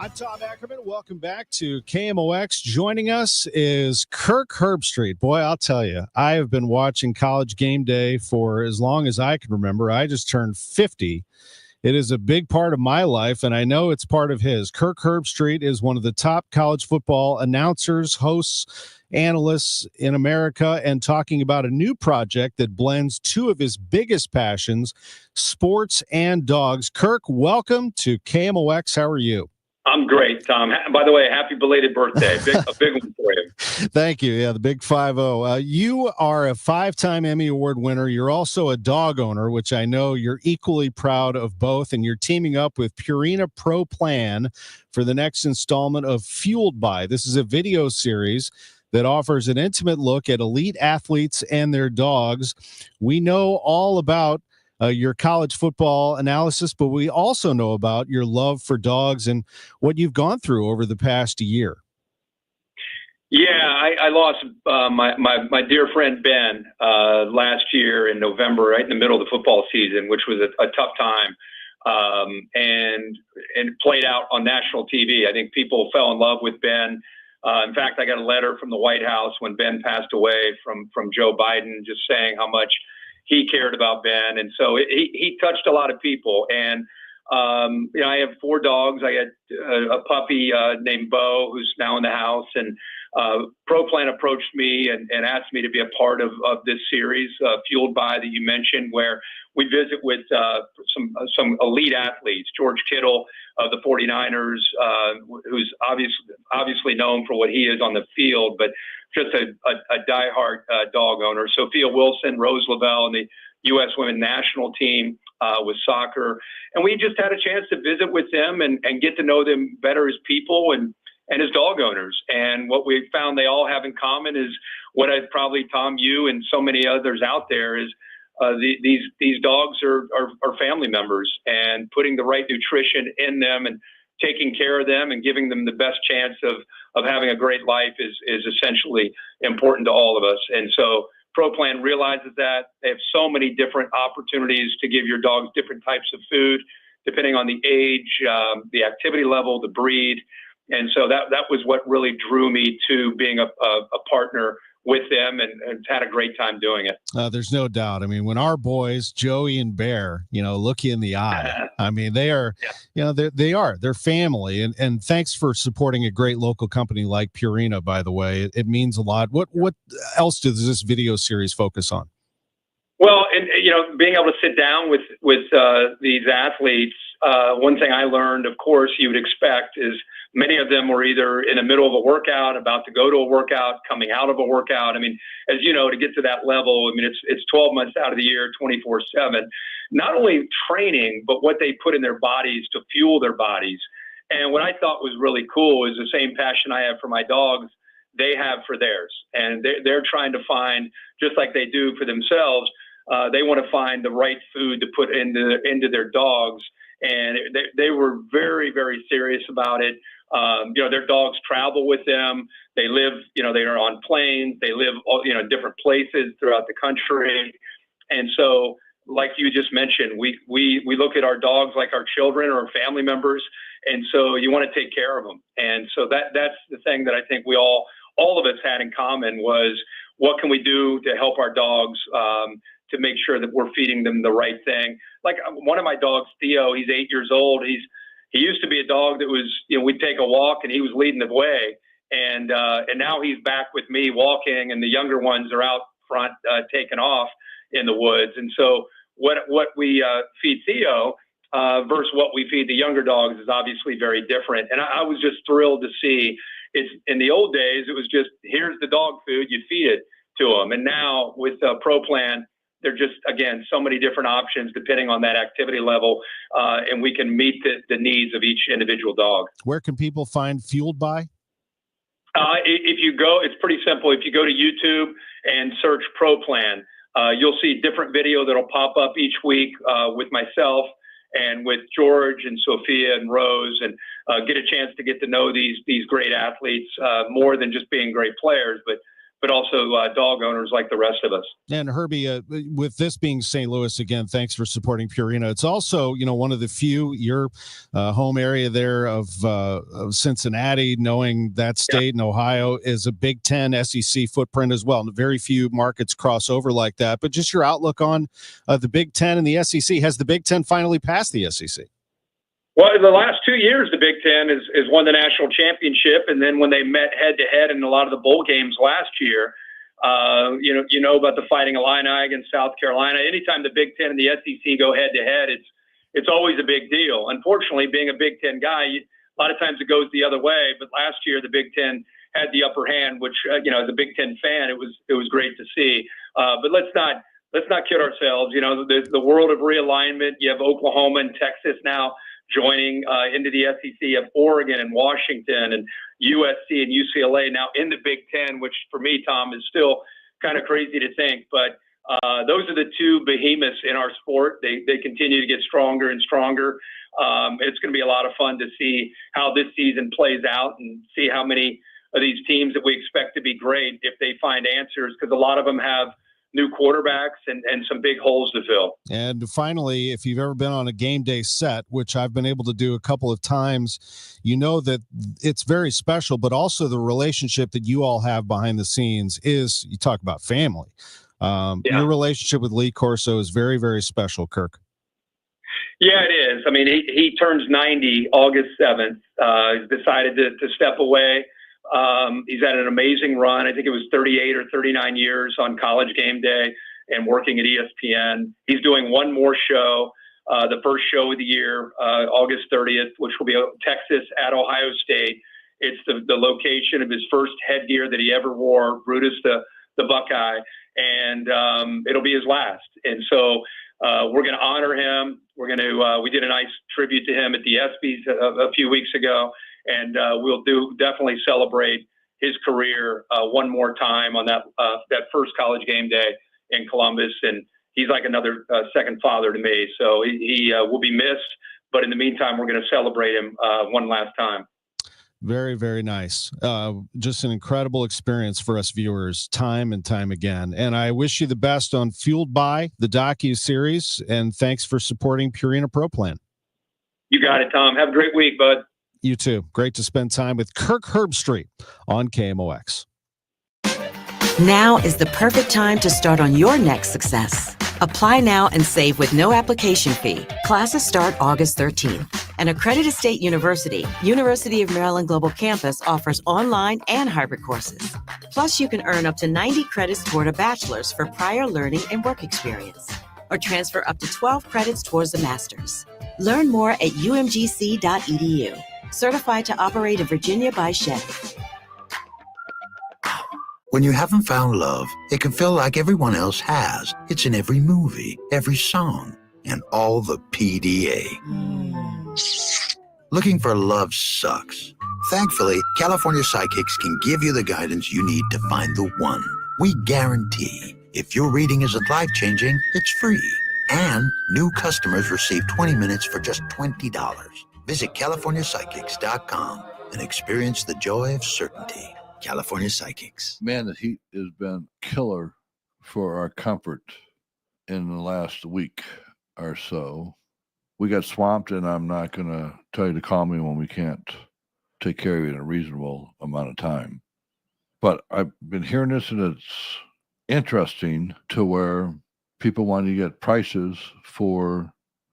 I'm Tom Ackerman. Welcome back to KMOX. Joining us is Kirk Herbstreit. Boy, I'll tell you, I have been watching College Game Day for as long as I can remember. I just turned 50. It is a big part of my life, and I know it's part of his. Kirk Herbstreit is one of the top college football announcers, hosts, analysts in America, and talking about a new project that blends 2 of his biggest passions, sports and dogs. Kirk, welcome to KMOX. How are you? I'm great, Tom. By the way, happy belated birthday. A big one for you. Thank you. Yeah, the big 5-0. You are a 5-time Emmy Award winner. You're also a dog owner, which I know you're equally proud of both, and you're teaming up with Purina Pro Plan for the next installment of Fueled By. This is a video series that offers an intimate look at elite athletes and their dogs. We know all about your college football analysis, but we also know about your love for dogs and what you've gone through over the past year. Yeah, I lost my dear friend Ben last year in November, right in the middle of the football season, which was a tough time, and it played out on national TV. I think people fell in love with Ben. In fact, I got a letter from the White House when Ben passed away from Joe Biden, just saying how much he cared about Ben. And so he touched a lot of people. And I have 4 dogs. I got a puppy named Bo, who's now in the house, and ProPlan approached me and asked me to be a part of this series, Fueled By, that you mentioned, where we visit with some elite athletes. George Kittle of the 49ers, who's obviously known for what he is on the field, but just a diehard dog owner. Sophia Wilson, Rose Lavelle, and the U.S. Women's National Team with soccer. And we just had a chance to visit with them and get to know them better as people and as dog owners. And what we found they all have in common is what I'd probably, Tom, you and so many others out there is these dogs are family members, and putting the right nutrition in them and taking care of them and giving them the best chance of having a great life is essentially important to all of us. And so ProPlan realizes that. They have so many different opportunities to give your dogs different types of food, depending on the age, the activity level, the breed. And so that was what really drew me to being a partner with them, and had a great time doing it. There's no doubt. I mean, when our boys, Joey and Bear, look you in the eye, I mean, they are, they're family. And thanks for supporting a great local company like Purina, by the way. It means a lot. What else does this video series focus on? Well, and being able to sit down with these athletes, one thing I learned, of course, you would expect is many of them were either in the middle of a workout, about to go to a workout, coming out of a workout. I mean, as you know, to get to that level, I mean, it's 12 months out of the year, 24/7, not only training, but what they put in their bodies to fuel their bodies. And what I thought was really cool is the same passion I have for my dogs, they have for theirs. And they're trying to find, just like they do for themselves, they want to find the right food to put into their dogs. And they were very, very serious about it. Their dogs travel with them. They live, they are on planes. They live, different places throughout the country. And so, like you just mentioned, we look at our dogs like our children or family members. And so you want to take care of them. And so that's the thing that I think we all of us had in common was, what can we do to help our dogs, to make sure that we're feeding them the right thing. Like one of my dogs, Theo, he's 8 years old. He used to be a dog that was, we'd take a walk and he was leading the way. And now he's back with me walking, and the younger ones are out front, taking off in the woods. And so what we feed Theo versus what we feed the younger dogs is obviously very different. And I was just thrilled to see it's in the old days, it was just, here's the dog food, you feed it to them. And now with ProPlan, they're just, again, so many different options depending on that activity level, and we can meet the needs of each individual dog. Where can people find Fueled By? If you go, it's pretty simple. If you go to YouTube and search ProPlan, you'll see different video that'll pop up each week with myself and with George and Sophia and Rose, and get a chance to get to know these great athletes, more than just being great players, but also dog owners like the rest of us. And Herbie, with this being St. Louis, again, thanks for supporting Purina. It's also, one of the few, your home area there of Cincinnati, knowing that state in Ohio is a Big Ten SEC footprint as well. Very few markets cross over like that. But just your outlook on the Big Ten and the SEC. Has the Big Ten finally passed the SEC? Well, in the last 2 years, the Big Ten has won the national championship, and then when they met head-to-head in a lot of the bowl games last year, you know about the Fighting Illini against South Carolina. Anytime the Big Ten and the SEC go head-to-head, it's always a big deal. Unfortunately, being a Big Ten guy, a lot of times it goes the other way. But last year, the Big Ten had the upper hand, which as a Big Ten fan, it was great to see. But let's not kid ourselves. The world of realignment. You have Oklahoma and Texas now joining into the SEC, of Oregon and Washington and USC and UCLA now in the Big Ten, which for me, Tom, is still kind of crazy to think. But those are the two behemoths in our sport. They continue to get stronger and stronger. It's going to be a lot of fun to see how this season plays out and see how many of these teams that we expect to be great, if they find answers, because a lot of them have new quarterbacks and some big holes to fill. And finally, if you've ever been on a game day set, which I've been able to do a couple of times, you know that it's very special, but also the relationship that you all have behind the scenes is, you talk about family. Your relationship with Lee Corso is very, very special, Kirk. Yeah, it is. I mean, he turns 90 August 7th. He's decided to step away. He's had an amazing run. I think it was 38 or 39 years on College Game Day and working at ESPN. He's doing one more show, the first show of the year, August 30th, which will be Texas at Ohio State. It's the location of his first headgear that he ever wore, Brutus the Buckeye, and it'll be his last. And so we're going to honor him. We're going to we did a nice tribute to him at the ESPYs a few weeks ago, and we'll definitely celebrate his career one more time on that first College Game Day in Columbus. And he's like another second father to me. So he will be missed, but in the meantime, we're going to celebrate him one last time. Very, very nice. Just an incredible experience for us viewers time and time again. And I wish you the best on Fueled By, the docu-series, and thanks for supporting Purina Pro Plan. You got it, Tom. Have a great week, bud. You too. Great to spend time with Kirk Herbstreit on KMOX. Now is the perfect time to start on your next success. Apply now and save with no application fee. Classes start August 13th. An accredited state university, University of Maryland Global Campus, offers online and hybrid courses. Plus, you can earn up to 90 credits toward a bachelor's for prior learning and work experience, or transfer up to 12 credits towards a master's. Learn more at umgc.edu. Certified to operate in Virginia by Chevy. When you haven't found love, it can feel like everyone else has. It's in every movie, every song, and all the PDA. Looking for love sucks. Thankfully, California Psychics can give you the guidance you need to find the one. We guarantee if your reading isn't life-changing, it's free. And new customers receive 20 minutes for just $20. Visit CaliforniaPsychics.com and experience the joy of certainty. California Psychics. Man, the heat has been killer for our comfort in the last week or so. We got swamped, and I'm not going to tell you to call me when we can't take care of you in a reasonable amount of time. But I've been hearing this, and it's interesting to where people want to get prices for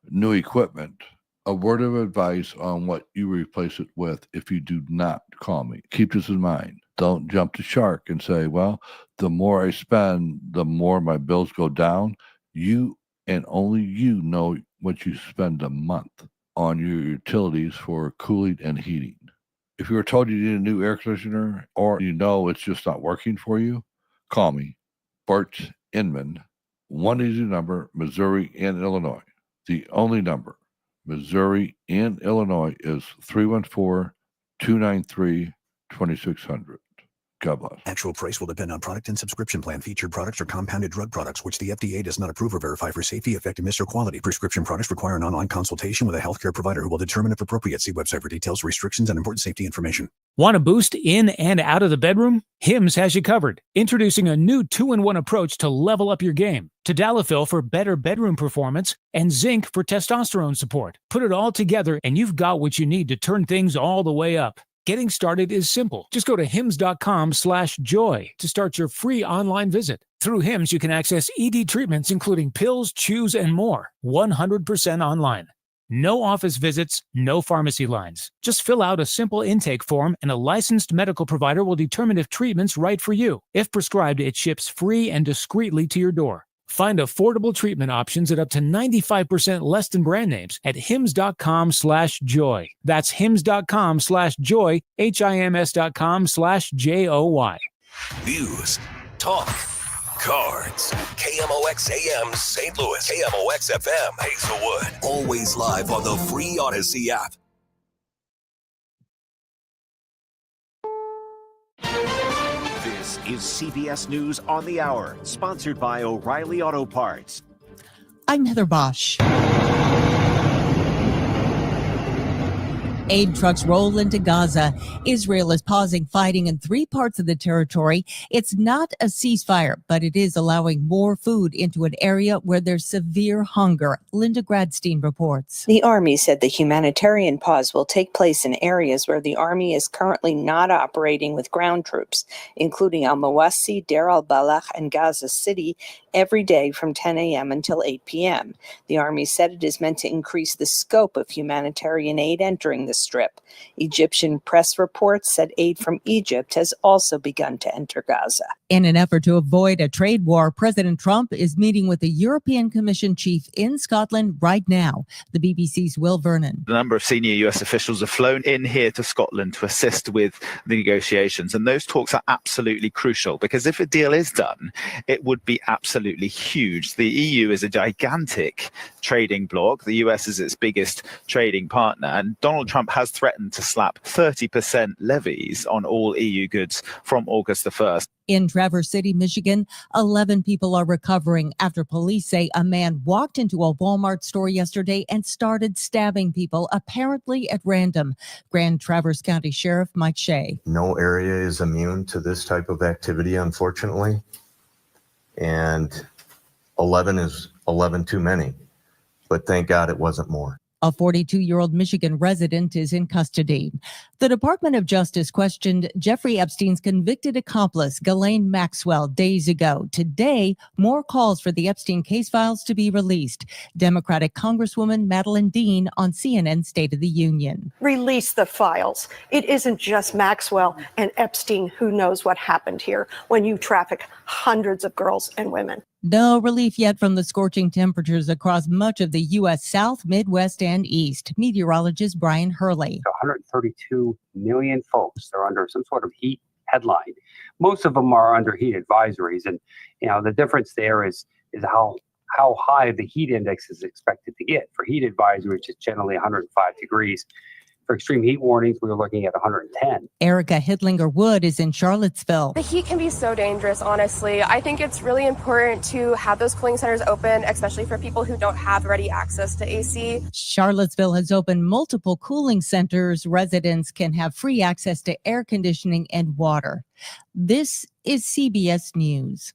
new equipment. A word of advice on what you replace it with if you do not call me. Keep this in mind. Don't jump the shark and say, well, the more I spend, the more my bills go down. You and only you know what you spend a month on your utilities for cooling and heating. If you were told you need a new air conditioner or you know it's just not working for you, call me. Bart Inman, one easy number, Missouri and Illinois. The only number, Missouri and Illinois, is 314-293-2600. God bless. Actual price will depend on product and subscription plan. Featured products are compounded drug products, which the FDA does not approve or verify for safety, effectiveness, or quality. Prescription products require an online consultation with a healthcare provider who will determine if appropriate. See website for details, restrictions, and important safety information. Want a boost in and out of the bedroom? Hims has you covered. Introducing a new 2-in-1 approach to level up your game. Tadalafil for better bedroom performance and zinc for testosterone support. Put it all together and you've got what you need to turn things all the way up. Getting started is simple. Just go to hims.com/joy to start your free online visit. Through Hims, you can access ED treatments, including pills, chews, and more, 100% online. No office visits, no pharmacy lines. Just fill out a simple intake form and a licensed medical provider will determine if treatment's right for you. If prescribed, it ships free and discreetly to your door. Find affordable treatment options at up to 95% less than brand names at hims.com/joy. That's hims.com/joy, HIMS.com/JOY. News, talk, cards. KMOX AM St. Louis, KMOX FM Hazelwood. Always live on the free Odyssey app. This is CBS News on the Hour, sponsored by O'Reilly Auto Parts. I'm Heather Bosch. Aid trucks roll into Gaza. Israel is pausing fighting in 3 parts of the territory. It's not a ceasefire, but it is allowing more food into an area where there's severe hunger. Linda Gradstein reports. The Army said the humanitarian pause will take place in areas where the Army is currently not operating with ground troops, including Al-Mawasi, Deir al-Balah, and Gaza City, every day from 10 a.m. until 8 p.m. The Army said it is meant to increase the scope of humanitarian aid entering the Strip. Egyptian press reports said aid from Egypt has also begun to enter Gaza. In an effort to avoid a trade war, President Trump is meeting with the European Commission chief in Scotland right now. The BBC's Will Vernon. A number of senior US officials have flown in here to Scotland to assist with the negotiations, and those talks are absolutely crucial because if a deal is done, it would be absolutely huge. The EU is a gigantic trading bloc. The US is its biggest trading partner, and Donald Trump has threatened to slap 30% levies on all EU goods from August the 1st. In Traverse City, Michigan, 11 people are recovering after police say a man walked into a Walmart store yesterday and started stabbing people, apparently at random. Grand Traverse County Sheriff Mike Shea. No area is immune to this type of activity, unfortunately. And 11 is 11 too many. But thank God it wasn't more. A 42-year-old Michigan resident is in custody. The Department of Justice questioned Jeffrey Epstein's convicted accomplice, Ghislaine Maxwell, days ago. Today, more calls for the Epstein case files to be released. Democratic Congresswoman Madeleine Dean on CNN State of the Union. Release the files. It isn't just Maxwell and Epstein who knows what happened here when you traffic hundreds of girls and women. No relief yet from the scorching temperatures across much of the U.S. South, Midwest, and East. Meteorologist Brian Hurley. 132 million folks are under some sort of heat headline. Most of them are under heat advisories. And, the difference there is how high the heat index is expected to get. For heat advisories, it's generally 105 degrees. For extreme heat warnings, we were looking at 110. Erica Hidlinger Wood is in Charlottesville. The heat can be so dangerous, honestly. I think it's really important to have those cooling centers open, especially for people who don't have ready access to AC. Charlottesville has opened multiple cooling centers. Residents can have free access to air conditioning and water. This is CBS News.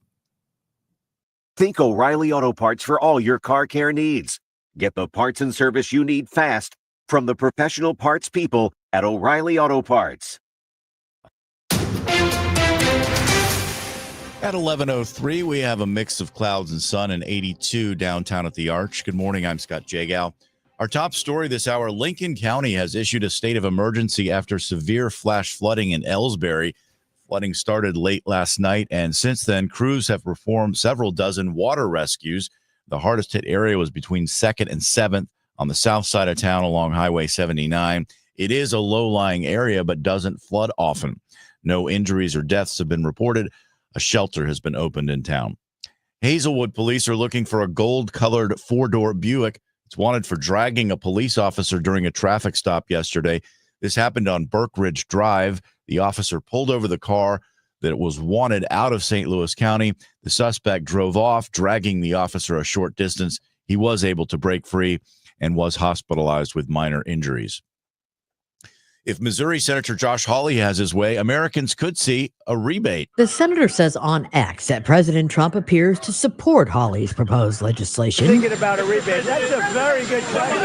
Think O'Reilly Auto Parts for all your car care needs. Get the parts and service you need fast from the professional parts people at O'Reilly Auto Parts. At 11:03, we have a mix of clouds and sun and 82 downtown at the Arch. Good morning. I'm Scott Jagow. Our top story this hour, Lincoln County has issued a state of emergency after severe flash flooding in Ellsbury. Flooding started late last night, and since then, crews have performed several dozen water rescues. The hardest hit area was between 2nd and 7th on the south side of town along Highway 79. It is a low-lying area, but doesn't flood often. No injuries or deaths have been reported. A shelter has been opened in town. Hazelwood police are looking for a gold-colored 4-door Buick. It's wanted for dragging a police officer during a traffic stop yesterday. This happened on Burke Ridge Drive. The officer pulled over the car that was wanted out of St. Louis County. The suspect drove off, dragging the officer a short distance. He was able to break free and was hospitalized with minor injuries. If Missouri Senator Josh Hawley has his way, Americans could see a rebate. The senator says on X that President Trump appears to support Hawley's proposed legislation. Thinking about a rebate. That's a very good question.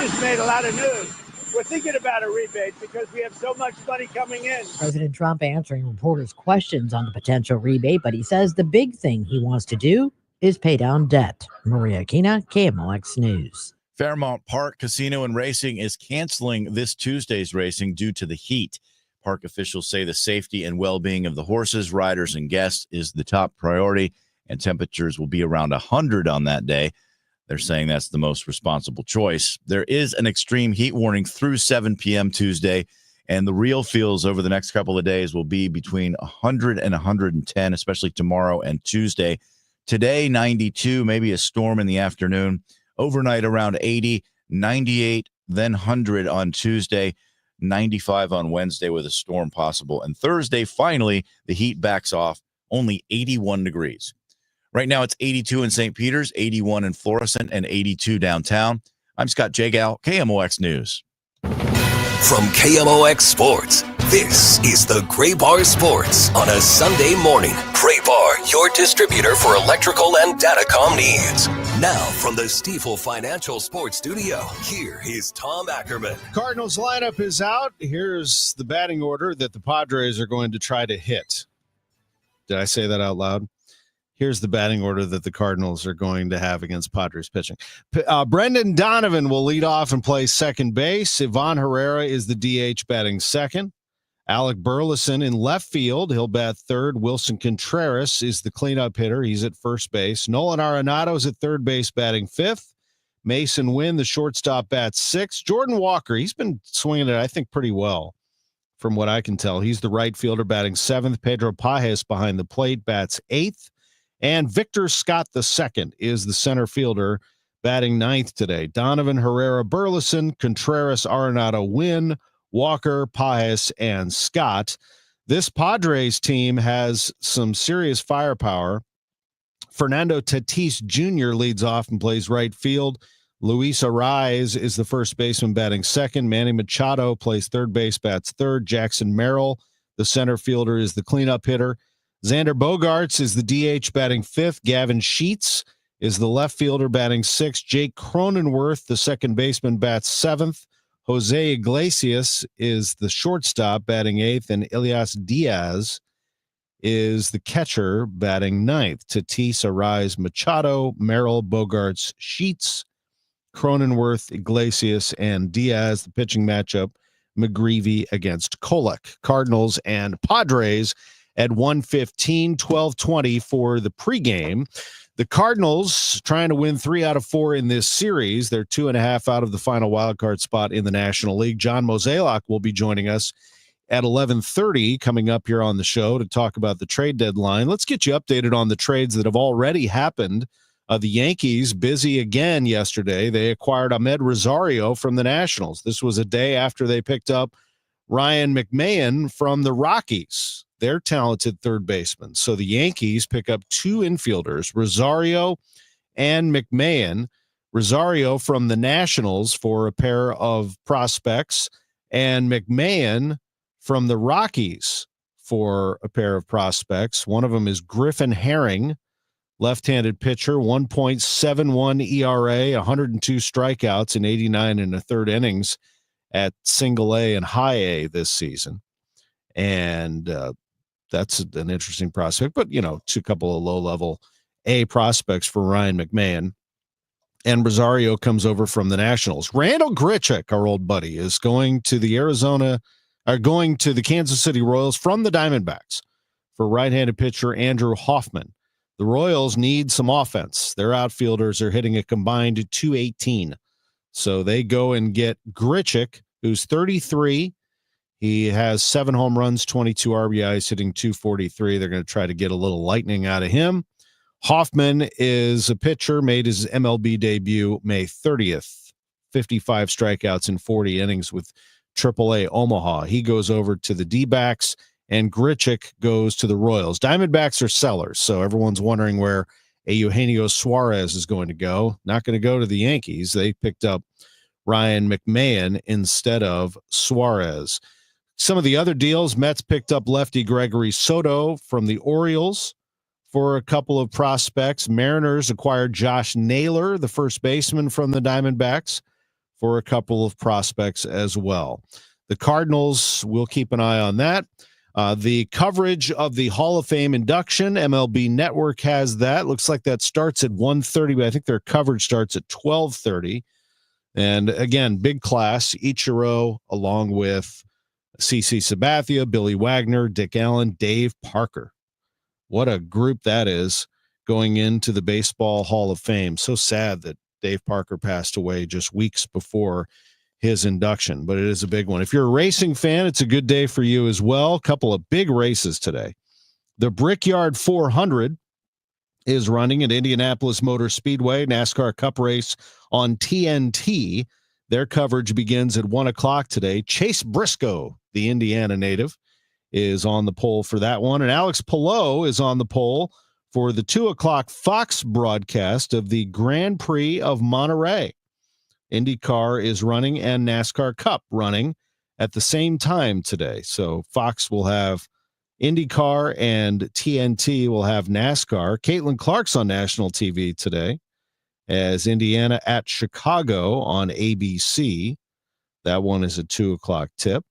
You just made a lot of news. We're thinking about a rebate because we have so much money coming in. President Trump answering reporters' questions on the potential rebate, but he says the big thing he wants to do is pay down debt. Maria Aquina, KMOX News. Fairmount Park Casino and Racing is canceling this Tuesday's racing due to the heat. Park officials say the safety and well-being of the horses, riders, and guests is the top priority, and temperatures will be around 100 on that day. They're saying that's the most responsible choice. There is an extreme heat warning through 7 p.m. Tuesday, and the real feels over the next couple of days will be between 100 and 110, especially tomorrow and Tuesday. Today, 92, maybe a storm in the afternoon. Overnight around 80, 98, then 100 on Tuesday, 95 on Wednesday with a storm possible. And Thursday, finally, the heat backs off, only 81 degrees. Right now, it's 82 in St. Peter's, 81 in Florissant, and 82 downtown. I'm Scott Jagow, KMOX News. From KMOX Sports, this is the Gray Bar Sports on a Sunday morning. Gray Bar, your distributor for electrical and datacom needs. Now, from the Stifel Financial Sports Studio, here is Tom Ackerman. Cardinals lineup is out. Here's the batting order that the Padres are going to try to hit. Did I say that out loud? Here's the batting order that the Cardinals are going to have against Padres pitching. Brendan Donovan will lead off and play second base. Ivan Herrera is the DH batting second. Alec Burleson in left field. He'll bat third. Wilson Contreras is the cleanup hitter. He's at first base. Nolan Arenado is at third base batting fifth. Mason Wynn, the shortstop, bats sixth. Jordan Walker, he's been swinging it, I think, pretty well from what I can tell. He's the right fielder batting seventh. Pedro Pajes behind the plate bats eighth. And Victor Scott II is the center fielder batting ninth today. Donovan, Herrera, Burleson, Contreras, Arenado, Wynn, Walker, Pajes, and Scott. This Padres team has some serious firepower. Fernando Tatis Jr. leads off and plays right field. Luis Arraez is the first baseman batting second. Manny Machado plays third base, bats third. Jackson Merrill, the center fielder, is the cleanup hitter. Xander Bogaerts is the DH batting fifth. Gavin Sheets is the left fielder batting sixth. Jake Cronenworth, the second baseman, bats seventh. Jose Iglesias is the shortstop batting eighth. And Elias Diaz is the catcher batting ninth. Tatis, Arraez, Machado, Merrill, Bogaerts, Sheets, Cronenworth, Iglesias, and Diaz. The pitching matchup, McGreevy against Kolek. Cardinals and Padres at 1:15, 12:20 for the pregame. The Cardinals trying to win 3 out of 4 in this series. They're 2.5 out of the final wildcard spot in the National League. John Mozeliak will be joining us at 11:30 coming up here on the show to talk about the trade deadline. Let's get you updated on the trades that have already happened. The Yankees busy again yesterday. They acquired Ahmed Rosario from the Nationals. This was a day after they picked up Ryan McMahon from the Rockies, their talented third baseman. So the Yankees pick up 2 infielders, Rosario and McMahon. Rosario from the Nationals for a pair of prospects, and McMahon from the Rockies for a pair of prospects. One of them is Griffin Herring, left-handed pitcher, 1.71 ERA, 102 strikeouts in 89 and a third innings at single A and high A this season. And that's an interesting prospect, but, you know, 2 couple of low-level A prospects for Ryan McMahon. And Rosario comes over from the Nationals. Randall Grichuk, our old buddy, is going to the Kansas City Royals from the Diamondbacks for right-handed pitcher Andrew Hoffman. The Royals need some offense. Their outfielders are hitting a combined .218. So they go and get Grichuk, who's 33. He has 7 home runs, 22 RBIs, hitting .243. They're going to try to get a little lightning out of him. Hoffman is a pitcher, made his MLB debut May 30th, 55 strikeouts in 40 innings with AAA Omaha. He goes over to the D-backs, and Grichuk goes to the Royals. Diamondbacks are sellers, so everyone's wondering where Eugenio Suarez is going to go. Not going to go to the Yankees. They picked up Ryan McMahon instead of Suarez. Some of the other deals, Mets picked up lefty Gregory Soto from the Orioles for a couple of prospects. Mariners acquired Josh Naylor, the first baseman from the Diamondbacks, for a couple of prospects as well. The Cardinals, will keep an eye on that. The coverage of the Hall of Fame induction, MLB Network has that. Looks like that starts at 1:30, but I think their coverage starts at 12:30. And again, big class, Ichiro, along with CC Sabathia, Billy Wagner, Dick Allen, Dave Parker. What a group that is going into the Baseball Hall of Fame. So sad that Dave Parker passed away just weeks before his induction, but it is a big one. If you're a racing fan, it's a good day for you as well. A couple of big races today. The Brickyard 400 is running at Indianapolis Motor Speedway, NASCAR Cup race on TNT. Their coverage begins at 1 o'clock today. Chase Briscoe, the Indiana native, is on the pole for that one. And Alex Palou is on the pole for the 2 o'clock Fox broadcast of the Grand Prix of Monterey. IndyCar is running and NASCAR Cup running at the same time today. So Fox will have IndyCar and TNT will have NASCAR. Caitlin Clark's on national TV today as Indiana at Chicago on ABC. That one is a 2:00 tip.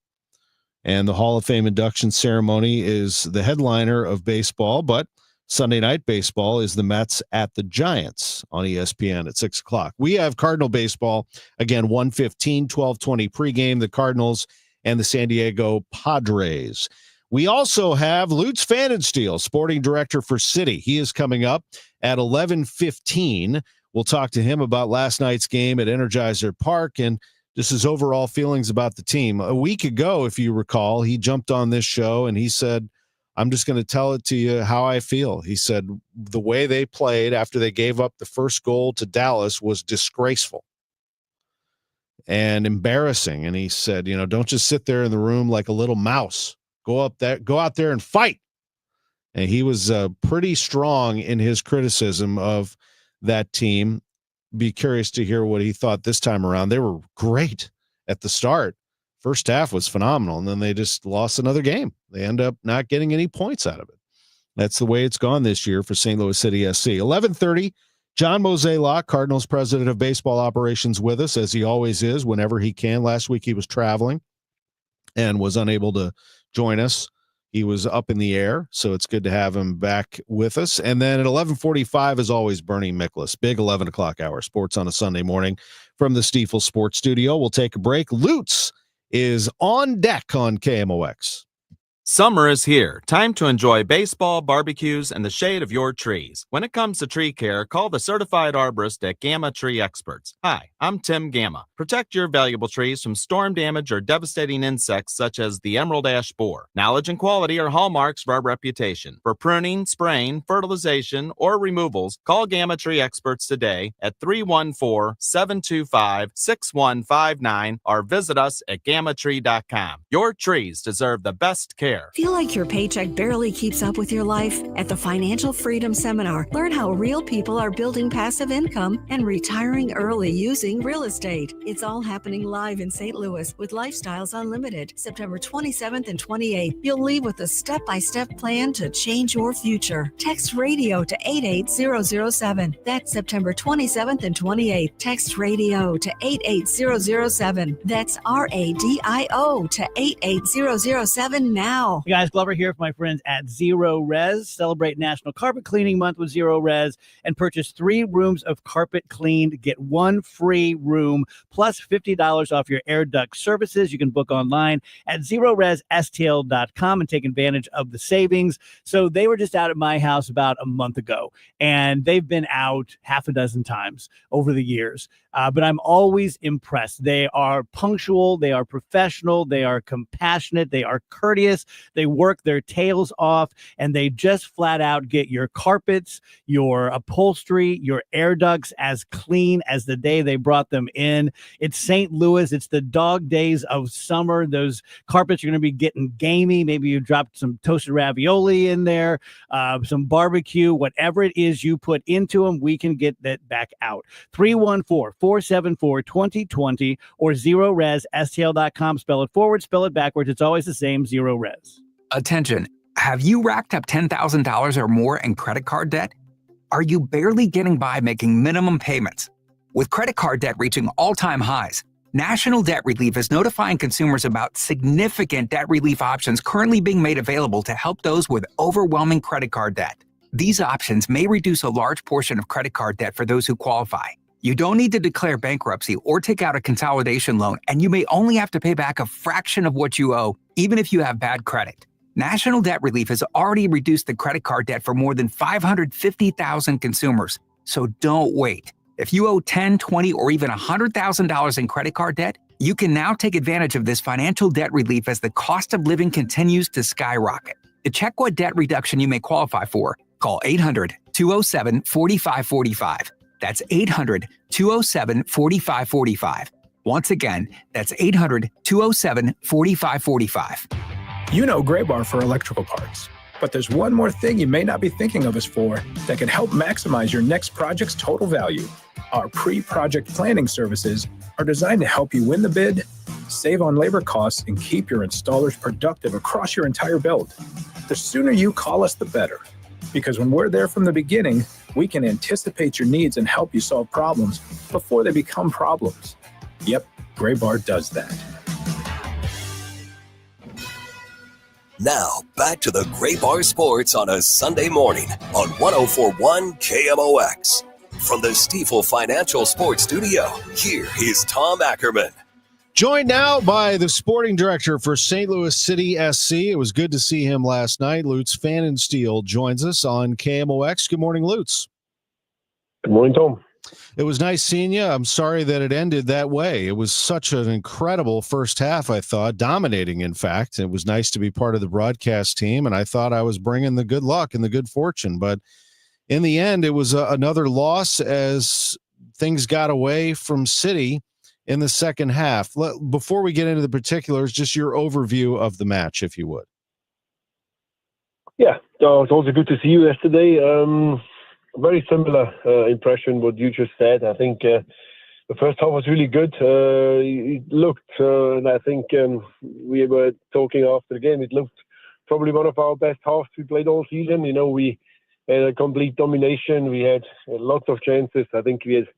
And the Hall of Fame induction ceremony is the headliner of baseball, but Sunday Night Baseball is the Mets at the Giants on ESPN at 6:00. We have Cardinal baseball, again, 1:15, 12:20 pregame, the Cardinals and the San Diego Padres. We also have Lutz Pfannenstiel, sporting director for City. He is coming up at 11:15. We'll talk to him about last night's game at Energizer Park and just his overall feelings about the team. A week ago, if you recall, he jumped on this show and he said, I'm just going to tell it to you how I feel. He said the way they played after they gave up the first goal to Dallas was disgraceful and embarrassing. And he said, don't just sit there in the room like a little mouse. Go out there and fight. And he was pretty strong in his criticism of that team. Be curious to hear what he thought this time around. They were great at the start. First half was phenomenal, and then they just lost another game. They end up not getting any points out of it. That's the way it's gone this year for St. Louis City SC. 11:30, John Mozeliak, Cardinals president of baseball operations, with us, as he always is whenever he can. Last week he was traveling and was unable to join us. He was up in the air, so it's good to have him back with us. And then at 11:45, as always, Bernie Miklasz. Big 11 o'clock hour, sports on a Sunday morning from the Stifel Sports Studio. We'll take a break. Lutz is on deck on KMOX. Summer is here. Time to enjoy baseball, barbecues, and the shade of your trees. When it comes to tree care, call the certified arborist at Gamma Tree Experts. Hi, I'm Tim Gamma. Protect your valuable trees from storm damage or devastating insects such as the emerald ash borer. Knowledge and quality are hallmarks of our reputation. For pruning, spraying, fertilization, or removals, call Gamma Tree Experts today at 314-725-6159 or visit us at gammatree.com. Your trees deserve the best care. Feel like your paycheck barely keeps up with your life? At the Financial Freedom Seminar, learn how real people are building passive income and retiring early using real estate. It's all happening live in St. Louis with Lifestyles Unlimited, September 27th and 28th. You'll leave with a step-by-step plan to change your future. Text radio to 88007. That's September 27th and 28th. Text radio to 88007. That's RADIO to 88007 now. Hey guys, Glover here for my friends at Zero Res. Celebrate National Carpet Cleaning Month with Zero Res and purchase 3 rooms of carpet cleaned. Get 1 free room plus $50 off your air duct services. You can book online at ZeroResSTL.com and take advantage of the savings. So they were just out at my house about a month ago, and they've been out half a dozen times over the years. But I'm always impressed. They are punctual. They are professional. They are compassionate. They are courteous. They work their tails off, and they just flat out get your carpets, your upholstery, your air ducts as clean as the day they brought them in. It's St. Louis. It's the dog days of summer. Those carpets are going to be getting gamey. Maybe you dropped some toasted ravioli in there, some barbecue, whatever it is you put into them, we can get that back out. 314-474-2020 or ZeroResSTL.com. Spell it forward, spell it backwards. It's always the same, Zero Res. Attention. Have you racked up $10,000 or more in credit card debt? Are you barely getting by making minimum payments? With credit card debt reaching all-time highs, National Debt Relief is notifying consumers about significant debt relief options currently being made available to help those with overwhelming credit card debt. These options may reduce a large portion of credit card debt for those who qualify. You don't need to declare bankruptcy or take out a consolidation loan, and you may only have to pay back a fraction of what you owe, even if you have bad credit. National Debt Relief has already reduced the credit card debt for more than 550,000 consumers. So don't wait. If you owe $10,000, $20,000, or even $100,000 in credit card debt, you can now take advantage of this financial debt relief as the cost of living continues to skyrocket. To check what debt reduction you may qualify for, call 800-207-4545. That's 800-207-4545. Once again, that's 800-207-4545. You know Gray Bar for electrical parts, but there's one more thing you may not be thinking of us for that can help maximize your next project's total value. Our pre-project planning services are designed to help you win the bid, save on labor costs, and keep your installers productive across your entire build. The sooner you call us, the better. Because when we're there from the beginning, we can anticipate your needs and help you solve problems before they become problems. Yep, Gray Bar does that. Now, back to the Gray Bar Sports on a Sunday morning on 104.1 KMOX. From the Stifel Financial Sports Studio, here is Tom Ackerman. Joined now by the sporting director for St. Louis City SC. It was good to see him last night. Lutz Pfannenstiel joins us on KMOX. Good morning, Lutz. Good morning, Tom. It was nice seeing you. I'm sorry that it ended that way. It was such an incredible first half, I thought, dominating, in fact. It was nice to be part of the broadcast team, and I thought I was bringing the good luck and the good fortune. But in the end, it was another loss as things got away from City in the second half. Before we get into the particulars, just your overview of the match, if you would. Yeah, it's also good to see you yesterday. Very similar impression what you just said. I think the first half was really good. It looked, and I think we were talking after the game, it looked probably one of our best halves we played all season. You know, we had a complete domination. We had lots of chances. I think we had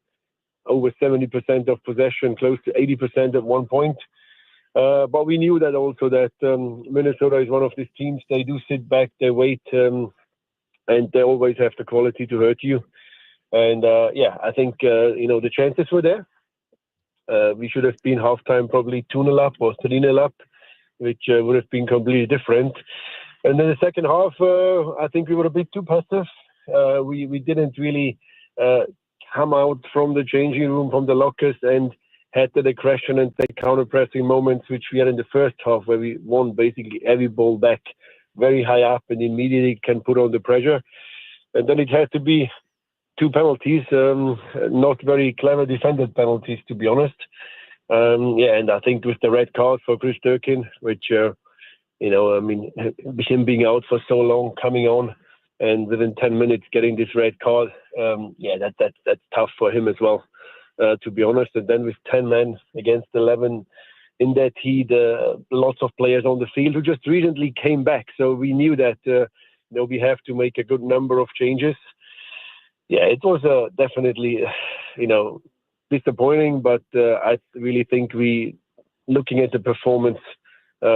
over 70% of possession, close to 80% at one point. But we knew that also that Minnesota is one of these teams. They do sit back, they wait, and they always have the quality to hurt you. And I think the chances were there. We should have been halftime probably 2-0 up or 3-0 up, which would have been completely different. And then the second half, I think we were a bit too passive. We didn't really come out from the changing room, from the lockers, and had that aggression and the counter-pressing moments, which we had in the first half, where we won basically every ball back very high up and immediately can put on the pressure. And then it had to be 2 penalties, not very clever defended penalties, to be honest. And I think with the red card for Chris Durkin, which, him being out for so long, coming on, and within 10 minutes getting this red card, that's tough for him as well, to be honest. And then with 10 men against 11 in that heat, lots of players on the field who just recently came back. So we knew that we have to make a good number of changes. Yeah, it was definitely, disappointing, but I really think looking at the performance,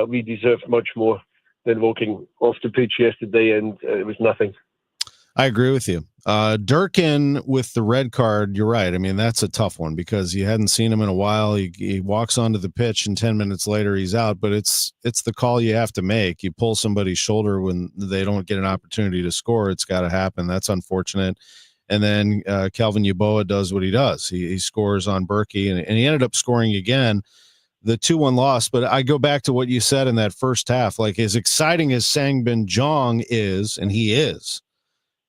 we deserved much more than walking off the pitch yesterday, and it was nothing. I agree with you. Durkin with the red card, you're right. I mean, that's a tough one because you hadn't seen him in a while. He walks onto the pitch and 10 minutes later he's out, but it's the call you have to make. You pull somebody's shoulder when they don't get an opportunity to score. It's got to happen. That's unfortunate. And then Calvin Yeboah does what he does. He scores on Berkey, and he ended up scoring again. The 2-1 loss, but I go back to what you said in that first half. Like, as exciting as Sangbin Jong is, and he is,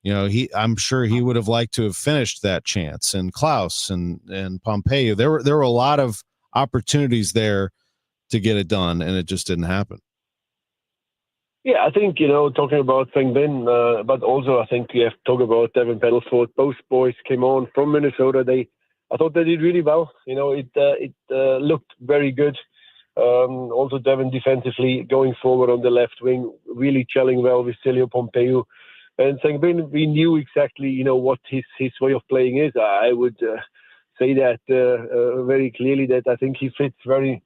I'm sure he would have liked to have finished that chance. And Klaus and Pompeo, there were a lot of opportunities there to get it done, and it just didn't happen. Yeah, I think, talking about Sangbin, but also I think you have to talk about Devin Pedalford. Both boys came on from Minnesota. I thought they did really well. It looked very good. Also, Devin defensively going forward on the left wing, really gelling well with Celio Pompeu. And Sangbin, we knew exactly, what his way of playing is. I would say that very clearly, that I think he fits very,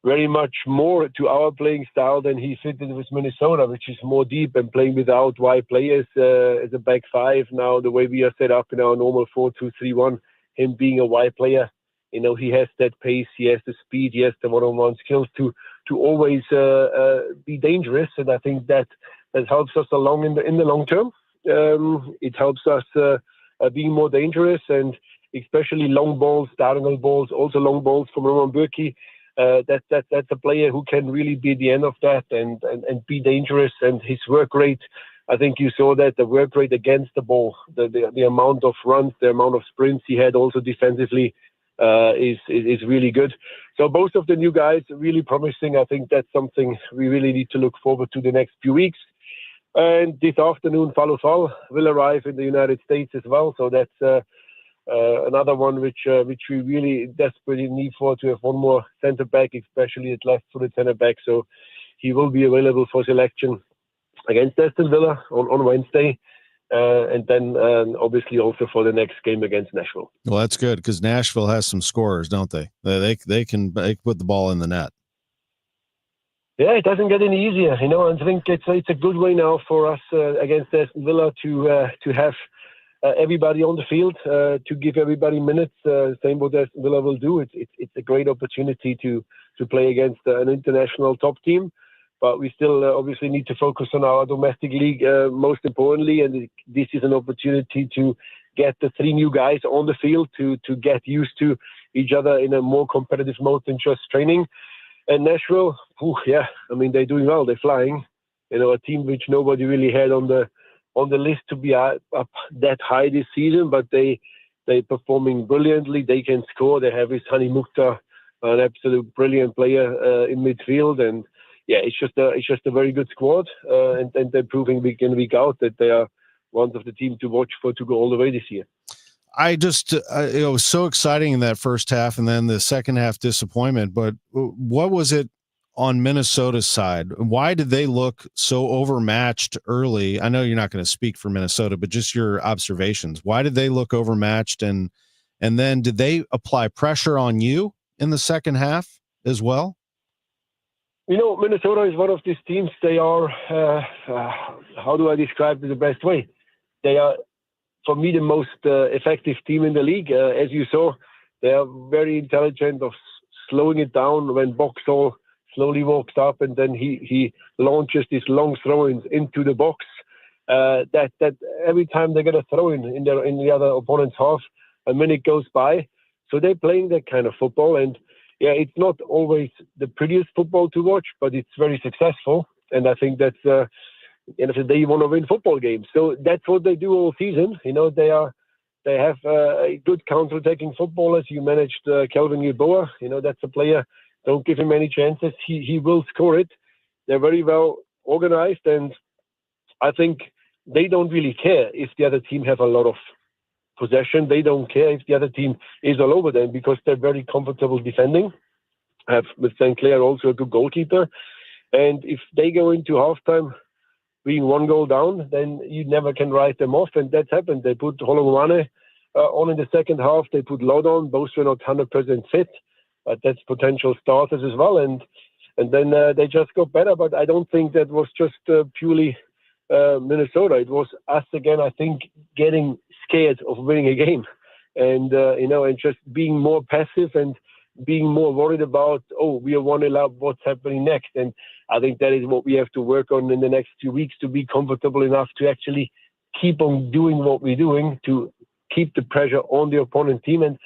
very much more to our playing style than he fitted with Minnesota, which is more deep and playing without wide players as a back five. Now, the way we are set up in our normal 4-2-3-1, him being a wide player, he has that pace, he has the speed, he has the one-on-one skills to always be dangerous. And I think that helps us along in the long term. It helps us being more dangerous, and especially long balls, diagonal balls, also long balls from Roman Berkey. That's a player who can really be the end of that and be dangerous. And his work rate, I think you saw that, the work rate against the ball, the amount of runs, the amount of sprints he had also defensively is really good. So both of the new guys are really promising. I think that's something we really need to look forward to the next few weeks. And this afternoon, Falufal will arrive in the United States as well. So that's Another one which we really desperately need to have one more center back, especially at left-footed center back. So he will be available for selection against Aston Villa on Wednesday. And then obviously also for the next game against Nashville. Well, that's good because Nashville has some scorers, don't they? They can put the ball in the net. Yeah, it doesn't get any easier, and I think it's a good way now for us against Aston Villa to have everybody on the field, to give everybody minutes. Same what Aston Villa will do. It's a great opportunity to play against an international top team. But we still obviously need to focus on our domestic league most importantly, and this is an opportunity to get the 3 new guys on the field to get used to each other in a more competitive mode than just training. And Nashville, they're doing well. They're flying. A team which nobody really had on the list to be up that high this season, but they're performing brilliantly. They can score. They have Hani Mukhtar, an absolute brilliant player in midfield, and yeah, it's just a very good squad, and they're proving week in, week out that they are one of the teams to watch for to go all the way this year. It was so exciting in that first half, and then the second half disappointment. But what was it on Minnesota's side? Why did they look so overmatched early? I know you're not going to speak for Minnesota, but just your observations. Why did they look overmatched, and then did they apply pressure on you in the second half as well? Minnesota is one of these teams. They are, how do I describe it the best way? They are, for me, the most effective team in the league. As you saw, they are very intelligent of slowing it down when Boxall slowly walks up and then he launches these long throw-ins into the box. That every time they get a throw-in in the other opponent's half, a minute goes by. So they're playing that kind of football, and yeah, it's not always the prettiest football to watch, but it's very successful. And I think that's, end of the day, you want to win football games. So that's what they do all season. They have a good counter-attacking footballers. You managed Kelvin Yeboah. That's a player. Don't give him any chances. He will score it. They're very well organized, and I think they don't really care if the other team have a lot of possession. They don't care if the other team is all over them because they're very comfortable defending. Have with St. Clair also a good goalkeeper. And if they go into halftime being 1 goal down, then you never can write them off. And that's happened. They put Holongwane on in the second half. They put Lod on. Both were not 100% fit, but that's potential starters as well. And then they just got better. But I don't think that was just purely Minnesota. It was us again, I think, getting scared of winning a game, and and just being more passive and being more worried about, we are 1-0 up, what's happening next. And I think that is what we have to work on in the next 2 weeks, to be comfortable enough to actually keep on doing what we're doing, to keep the pressure on the opponent team, and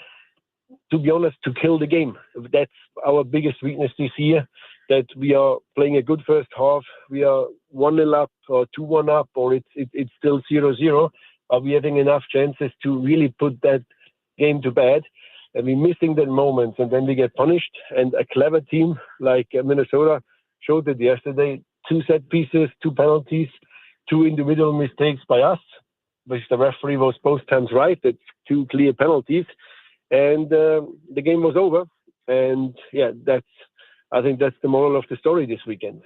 to be honest, to kill the game. That's our biggest weakness this year, that we are playing a good first half. We are 1-0 up or 2-1 up, or it's still 0-0. Are we having enough chances to really put that game to bed? And we're missing that moment, and then we get punished. And a clever team like Minnesota showed it yesterday. 2 set pieces, 2 penalties, 2 individual mistakes by us, which the referee was both times right. It's 2 clear penalties. And the game was over. And yeah, I think that's the moral of the story this weekend.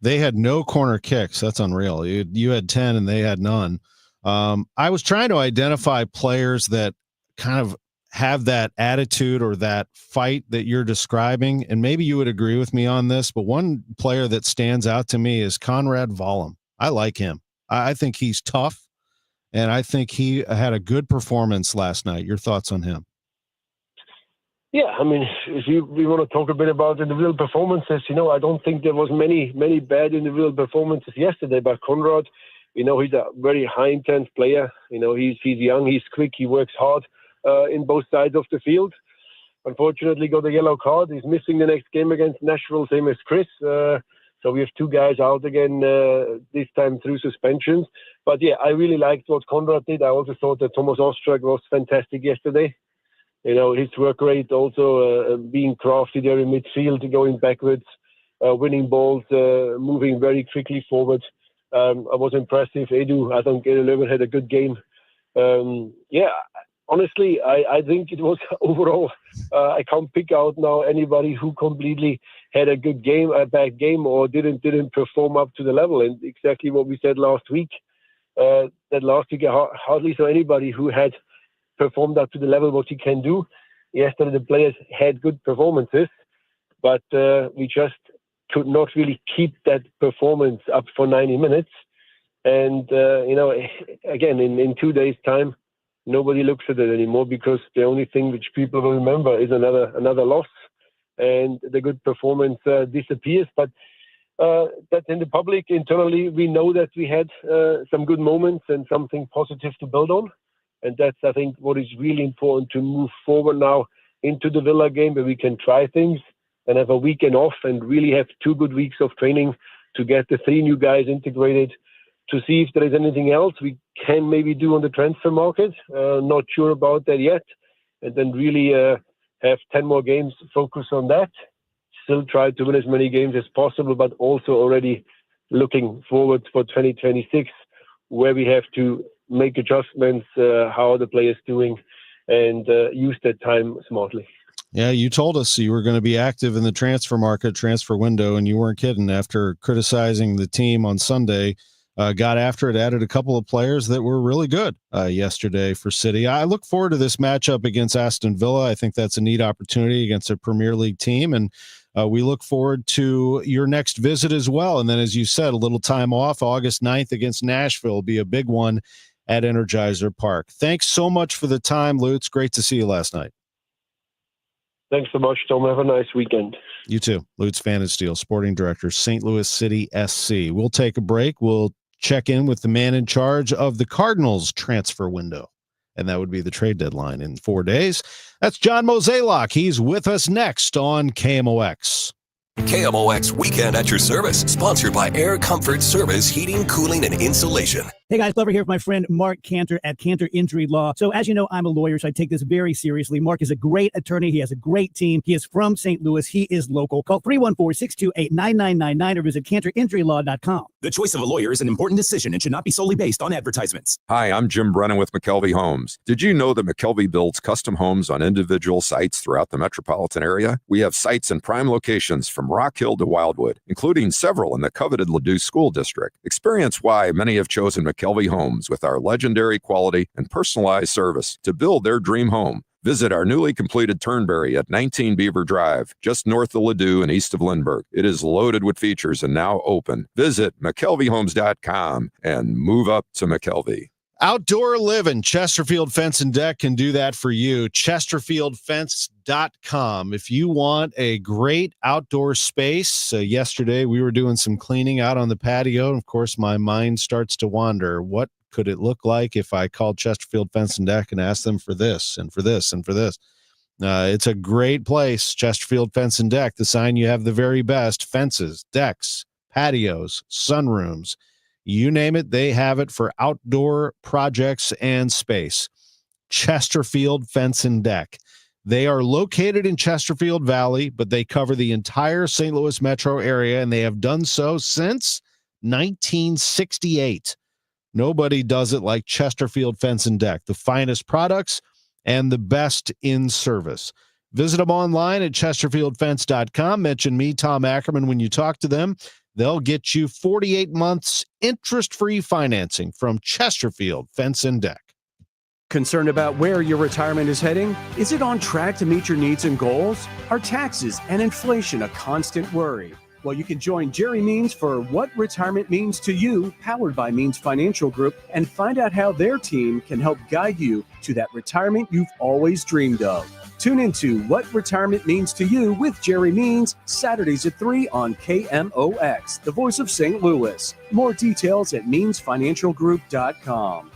They had no corner kicks. That's unreal. You had 10 and they had none. I was trying to identify players that kind of have that attitude or that fight that you're describing, and maybe you would agree with me on this, but one player that stands out to me is Conrad Vollum. I like him. I think he's tough, and I think he had a good performance last night. Your thoughts on him? Yeah, I mean, if we want to talk a bit about individual performances, I don't think there was many bad individual performances yesterday by Conrad. He's a very high-intense player. He's young, he's quick, he works hard in both sides of the field. Unfortunately, got a yellow card. He's missing the next game against Nashville, same as Chris. So we have 2 guys out again, this time through suspensions. But yeah, I really liked what Conrad did. I also thought that Thomas Ostrak was fantastic yesterday. His work rate also being crafty there in midfield, going backwards, winning balls, moving very quickly forward. I was impressive. Edu, I think Edu Löwen had a good game. honestly, I think it was overall, I can't pick out now anybody who completely had a good game, a bad game, or didn't perform up to the level. And exactly what we said last week, I hardly saw anybody who had performed up to the level what he can do. Yesterday, the players had good performances, but we just could not really keep that performance up for 90 minutes. And, again, in 2 days' time, nobody looks at it anymore because the only thing which people will remember is another loss, and the good performance disappears. But that's in the public. Internally, we know that we had some good moments and something positive to build on. And that's, I think, what is really important to move forward now into the Villa game, where we can try things and have a weekend off and really have 2 good weeks of training to get the 3 new guys integrated, to see if there is anything else we can maybe do on the transfer market. Not sure about that yet. And then really have 10 more games, focus on that. Still try to win as many games as possible, but also already looking forward for 2026, where we have to make adjustments, how the players doing, and use that time smartly. Yeah, you told us you were going to be active in the transfer market, transfer window, and you weren't kidding. After criticizing the team on Sunday, got after it, added a couple of players that were really good yesterday for City. I look forward to this matchup against Aston Villa. I think that's a neat opportunity against a Premier League team, and we look forward to your next visit as well. And then, as you said, a little time off. August 9th against Nashville will be a big one at Energizer Park. Thanks so much for the time, Lutz. Great to see you last night. Thanks so much, Tom. Have a nice weekend. You too. Lutz Pfannenstiel, Sporting Director, St. Louis City SC. We'll take a break. We'll check in with the man in charge of the Cardinals transfer window, and that would be the trade deadline in 4 days. That's John Mozeliak. He's with us next on KMOX. KMOX Weekend at your service, sponsored by Air Comfort Service Heating, Cooling, and Insulation. Hey guys, Glover here with my friend Mark Cantor at Cantor Injury Law. So as you know, I'm a lawyer, so I take this very seriously. Mark is a great attorney. He has a great team. He is from St. Louis. He is local. Call 314-628-9999 or visit cantorinjurylaw.com. The choice of a lawyer is an important decision and should not be solely based on advertisements. Hi, I'm Jim Brennan with McKelvey Homes. Did you know that McKelvey builds custom homes on individual sites throughout the metropolitan area? We have sites in prime locations from Rock Hill to Wildwood, including several in the coveted Ladue School District. Experience why many have chosen McKelvey Homes with our legendary quality and personalized service to build their dream home. Visit our newly completed Turnberry at 19 Beaver Drive, just north of Ladue and east of Lindbergh. It is loaded with features and now open. Visit McKelveyHomes.com and move up to McKelvey. Outdoor living, Chesterfield Fence and Deck can do that for you. ChesterfieldFence.com. If you want a great outdoor space, yesterday we were doing some cleaning out on the patio. Of course, my mind starts to wander. What could it look like if I called Chesterfield Fence and Deck and asked them for this and for this and for this? It's a great place, Chesterfield Fence and Deck. The sign you have the very best: fences, decks, patios, sunrooms. You name it, they have it for outdoor projects and space. Chesterfield Fence and Deck. They are located in Chesterfield Valley, but they cover the entire St. Louis metro area, and they have done so since 1968. Nobody does it like Chesterfield Fence and Deck. The finest products and the best in service. Visit them online at chesterfieldfence.com. Mention me, Tom Ackerman, when you talk to them. They'll get you 48 months interest-free financing from Chesterfield Fence and Deck. Concerned about where your retirement is heading? Is it on track to meet your needs and goals? Are taxes and inflation a constant worry? Well, you can join Jerry Means for What Retirement Means to You, powered by Means Financial Group, and find out how their team can help guide you to that retirement you've always dreamed of. Tune into What Retirement Means to You with Jerry Means, Saturdays at 3 on KMOX, the voice of St. Louis. More details at meansfinancialgroup.com.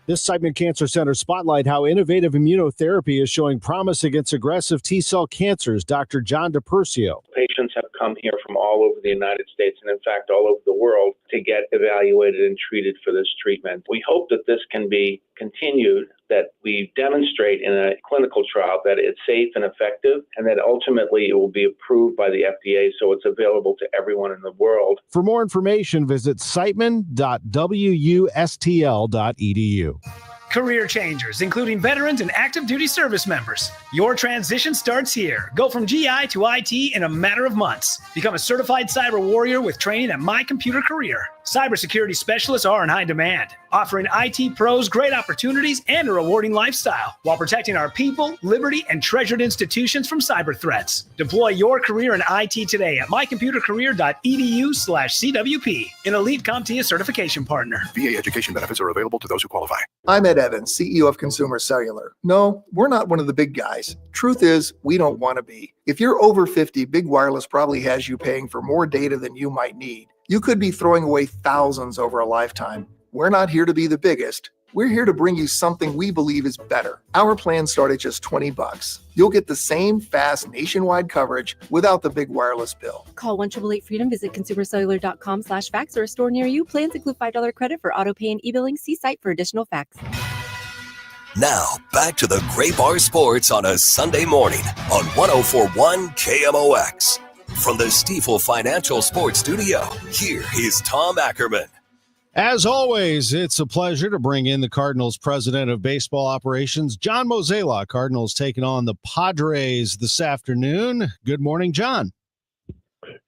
This Simon Cancer Center spotlight how innovative immunotherapy is showing promise against aggressive T-cell cancers. Dr. John DePercio. Patients have come here from all over the United States and, in fact, all over the world to get evaluated and treated for this treatment. We hope that this can be continued, that we demonstrate in a clinical trial that it's safe and effective, and that ultimately it will be approved by the FDA so it's available to everyone in the world. For more information, visit siteman.wustl.edu. career changers, including veterans and active duty service members. Your transition starts here. Go from GI to IT in a matter of months. Become a certified cyber warrior with training at My Computer Career. Cybersecurity specialists are in high demand, offering IT pros great opportunities and a rewarding lifestyle while protecting our people, liberty, and treasured institutions from cyber threats. Deploy your career in IT today at mycomputercareer.edu/CWP, an elite CompTIA certification partner. VA education benefits are available to those who qualify. I'm Ed Evans, CEO of Consumer Cellular. No, we're not one of the big guys. Truth is, we don't want to be. If you're over 50, Big Wireless probably has you paying for more data than you might need. You could be throwing away thousands over a lifetime. We're not here to be the biggest. We're here to bring you something we believe is better. Our plans start at just $20. You'll get the same fast nationwide coverage without the big wireless bill. Call 1-888-FREEDOM, visit consumercellular.com/facts or a store near you. Plans include $5 credit for auto pay and e-billing. See site for additional facts. Now, back to the Gray Bar Sports on a Sunday morning on 104.1 KMOX. From the Stifel Financial Sports Studio, here is Tom Ackerman. As always, it's a pleasure to bring in the Cardinals president of baseball operations, John Mozeliak. Cardinals taking on the Padres this afternoon. Good morning, John.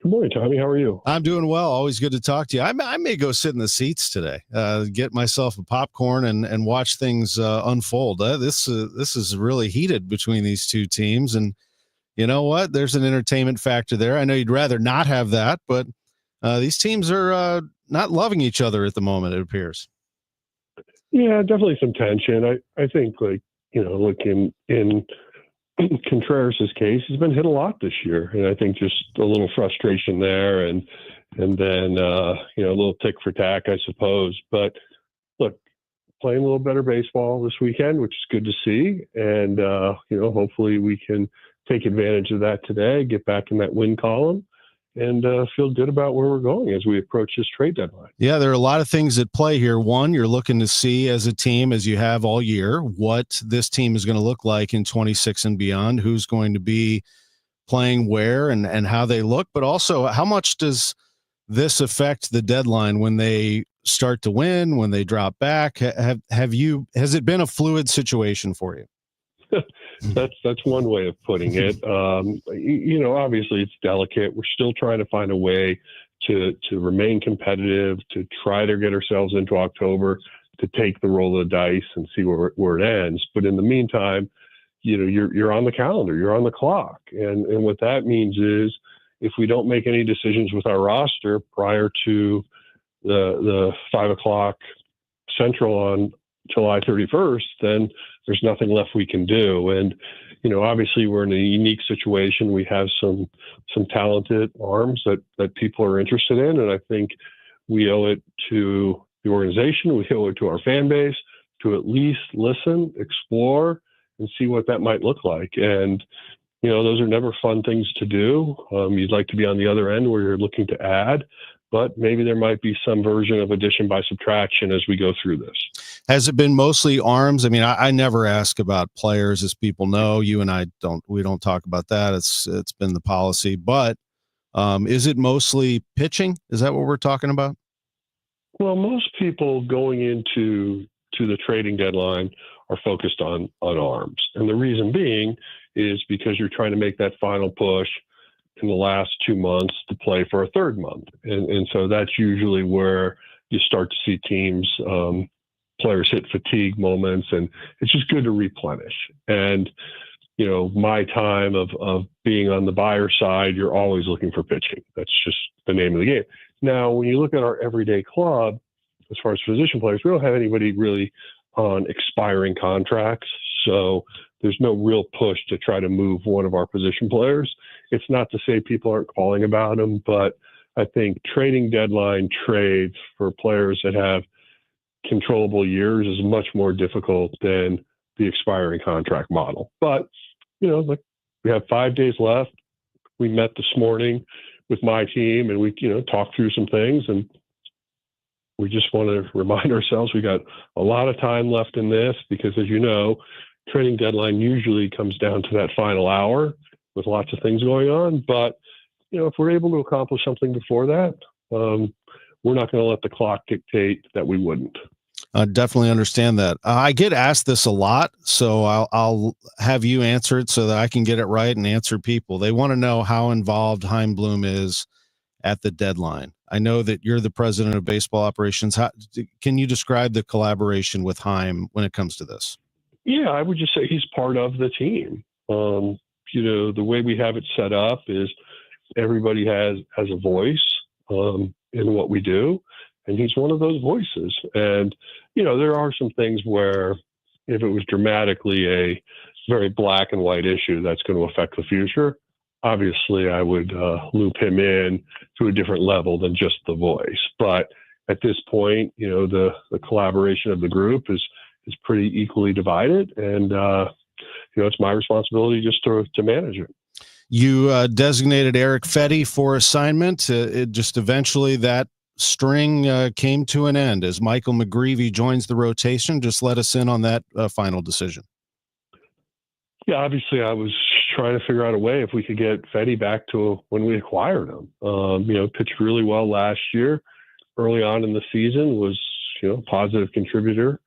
Good morning, Tommy. How are you? I'm doing well. Always good to talk to you. I may go sit in the seats today, get myself a popcorn and watch things unfold. This is really heated between these two teams. And you know what? There's an entertainment factor there. I know you'd rather not have that, but these teams are not loving each other at the moment, it appears. Yeah, definitely some tension. I think, look in Contreras' case, he's been hit a lot this year, and I think just a little frustration there, and then a little tick for tack, I suppose. But look, playing a little better baseball this weekend, which is good to see, and hopefully we can take advantage of that today, get back in that win column, and feel good about where we're going as we approach this trade deadline. Yeah, there are a lot of things at play here. One, you're looking to see as a team, as you have all year, what this team is going to look like in 26 and beyond, who's going to be playing where and how they look, but also how much does this affect the deadline when they start to win, when they drop back? Has it been a fluid situation for you? That's one way of putting it. Obviously it's delicate. We're still trying to find a way to remain competitive, to try to get ourselves into October, to take the roll of the dice and see where it ends. But in the meantime, you're on the calendar, you're on the clock. And what that means is if we don't make any decisions with our roster prior to the 5 o'clock Central on July 31st, then there's nothing left we can do. And, obviously we're in a unique situation. We have some talented arms that people are interested in. And I think we owe it to the organization. We owe it to our fan base to at least listen, explore, and see what that might look like. And, those are never fun things to do. You'd like to be on the other end where you're looking to add, but maybe there might be some version of addition by subtraction as we go through this. Has it been mostly arms? I mean, I never ask about players, as people know. You and I we don't talk about that. It's been the policy, but is it mostly pitching? Is that what we're talking about? Well, most people going into the trading deadline are focused on arms. And the reason being is because you're trying to make that final push in the last 2 months to play for a third month. And so that's usually where you start to see teams, players hit fatigue moments, and it's just good to replenish. And, my time of being on the buyer side, you're always looking for pitching. That's just the name of the game. Now, when you look at our everyday club, as far as position players, we don't have anybody really on expiring contracts. So there's no real push to try to move one of our position players. It's not to say people aren't calling about them, but I think trading deadline trades for players that have controllable years is much more difficult than the expiring contract model. But, we have 5 days left. We met this morning with my team and we, talked through some things, and we just want to remind ourselves we got a lot of time left in this because, as you know, trading deadline usually comes down to that final hour with lots of things going on. But, if we're able to accomplish something before that, we're not going to let the clock dictate that we wouldn't. Definitely understand that. I get asked this a lot, so I'll have you answer it so that I can get it right and answer people. They want to know how involved Chaim Bloom is at the deadline. I know that you're the president of baseball operations. Can you describe the collaboration with Chaim when it comes to this? Yeah, I would just say he's part of the team. The way we have it set up is everybody has a voice in what we do, and he's one of those voices. And, there are some things where if it was dramatically a very black and white issue that's going to affect the future, obviously I would loop him in to a different level than just the voice. But at this point, the collaboration of the group is pretty equally divided, and it's my responsibility just to manage it. You designated Eric Fetty for assignment. It just eventually that string came to an end as Michael McGreevy joins the rotation. Just let us in on that final decision. Yeah, obviously I was trying to figure out a way if we could get Fetty back to when we acquired him. Pitched really well last year. Early on in the season was, a positive contributor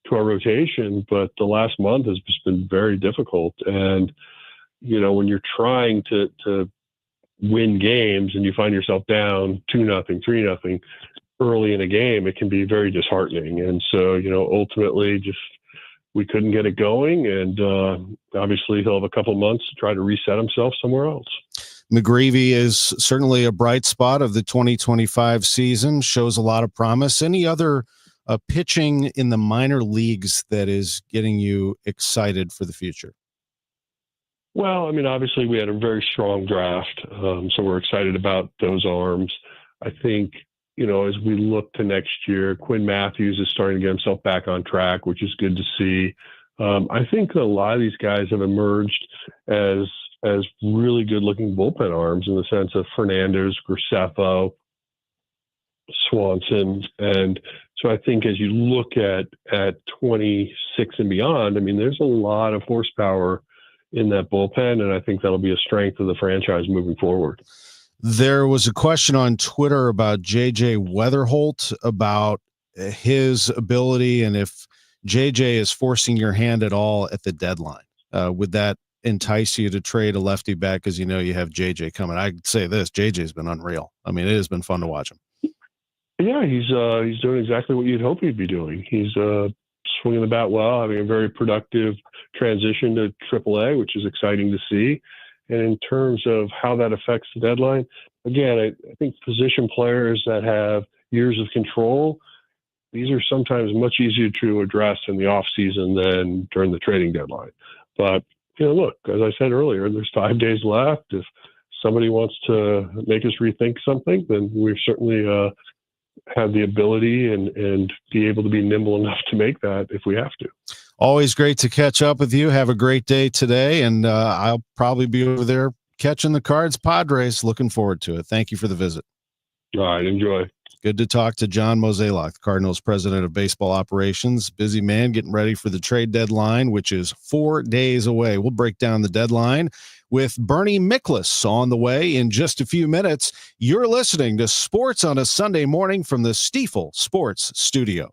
to our rotation, but the last month has just been very difficult. And, when you're trying to win games and you find yourself down 2-0, 3-0 early in a game, it can be very disheartening. And so, ultimately just we couldn't get it going. And obviously he'll have a couple months to try to reset himself somewhere else. McGreevy is certainly a bright spot of the 2025 season, shows a lot of promise. Any other pitching in the minor leagues that is getting you excited for the future? Well, obviously we had a very strong draft, so we're excited about those arms. I think, as we look to next year, Quinn Matthews is starting to get himself back on track, which is good to see. I think a lot of these guys have emerged as really good-looking bullpen arms in the sense of Fernandez, Graceffo, Swanson. And so I think as you look at 26 and beyond, there's a lot of horsepower in that bullpen, and I think that'll be a strength of the franchise moving forward. There was a question on Twitter about JJ Weatherholt, about his ability, and if JJ is forcing your hand at all at the deadline. Would that entice you to trade a lefty back because you have JJ coming? I'd say this, JJ's been unreal. It has been fun to watch him. Yeah, he's doing exactly what you'd hope he'd be doing. He's swinging the bat well, having a very productive transition to AAA, which is exciting to see. And in terms of how that affects the deadline, again, I think position players that have years of control, these are sometimes much easier to address in the off season than during the trading deadline. But, look, as I said earlier, there's 5 days left. If somebody wants to make us rethink something, then we've certainly have the ability and be able to be nimble enough to make that if we have to. Always great to catch up with you. Have a great day today, and I'll probably be over there catching the Cards Padres. Looking forward to it. Thank you for the visit. All right, enjoy. Good to talk to John Mozeliak, the Cardinals president of baseball operations. Busy man getting ready for the trade deadline, which is 4 days away. We'll break down the deadline with Bernie Miklasz on the way in just a few minutes. You're listening to Sports on a Sunday morning from the Stifel Sports Studio.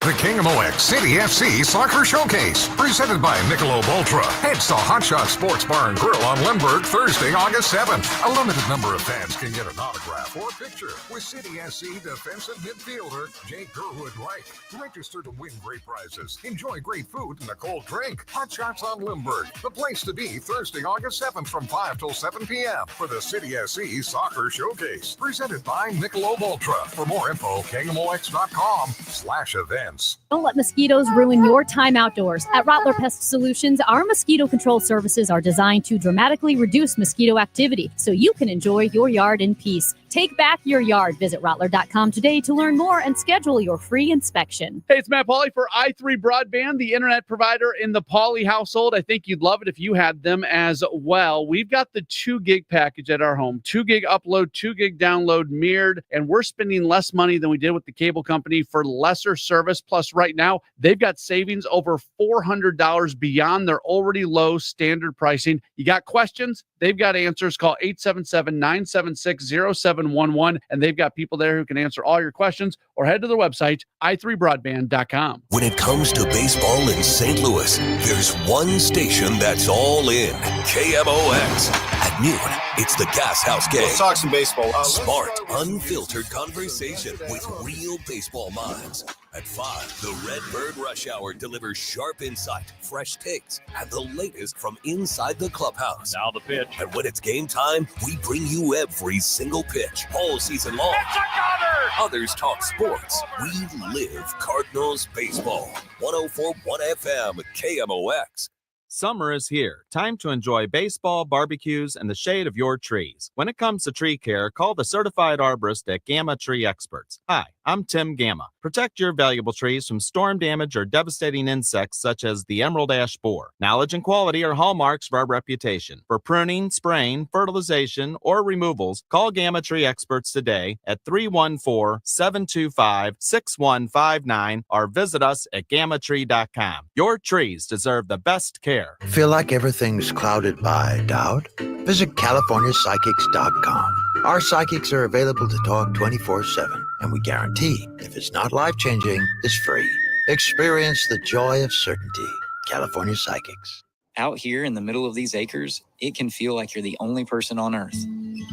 The KMOX City FC Soccer Showcase, presented by Michelob Ultra. It's the Hot Shot Sports Bar and Grill on Lindbergh, Thursday, August 7th. A limited number of fans can get an autograph or picture with City SC defensive midfielder Jake Gerwood-Reich. Register to win great prizes. Enjoy great food and a cold drink. Hot Shots on Lindbergh, the place to be Thursday, August 7th from 5 till 7 p.m. for the City SC Soccer Showcase, presented by Michelob Ultra. For more info, KMOX.com/events. Don't let mosquitoes ruin your time outdoors. At Rottler Pest Solutions, our mosquito control services are designed to dramatically reduce mosquito activity so you can enjoy your yard in peace. Take back your yard. Visit Rottler.com today to learn more and schedule your free inspection. Hey, it's Matt Pauley for i3 Broadband, the internet provider in the Pauley household. I think you'd love it if you had them as well. We've got the 2 gig package at our home. 2 gig upload, 2 gig download mirrored, and we're spending less money than we did with the cable company for lesser service. Plus, right now, they've got savings over $400 beyond their already low standard pricing. You got questions? They've got answers. Call 877-976-0700 711, and they've got people there who can answer all your questions, or head to their website, i3broadband.com. When it comes to baseball in St. Louis, there's one station that's all in. KMOX. At noon, it's the Gas House Gang. Let's talk some baseball. Smart, unfiltered conversation with real baseball minds. At 5, the Redbird Rush Hour delivers sharp insight, fresh takes, and the latest from inside the clubhouse. Now the pitch. And when it's game time, we bring you every single pitch, all season long. It's a gunner! Others talk sports. We live Cardinals baseball. 104.1 FM, KMOX. Summer is here. Time to enjoy baseball, barbecues, and the shade of your trees. When it comes to tree care, call the certified arborist at Gamma Tree Experts. Hi, I'm Tim Gamma. Protect your valuable trees from storm damage or devastating insects such as the emerald ash borer. Knowledge and quality are hallmarks of our reputation. For pruning, spraying, fertilization, or removals, call Gamma Tree Experts today at 314-725-6159 or visit us at gammatree.com. Your trees deserve the best care. Feel like everything's clouded by doubt? Visit CaliforniaPsychics.com. Our psychics are available to talk 24/7, and we guarantee if it's not life-changing, it's free. Experience the joy of certainty. California Psychics. Out here in the middle of these acres, it can feel like you're the only person on Earth.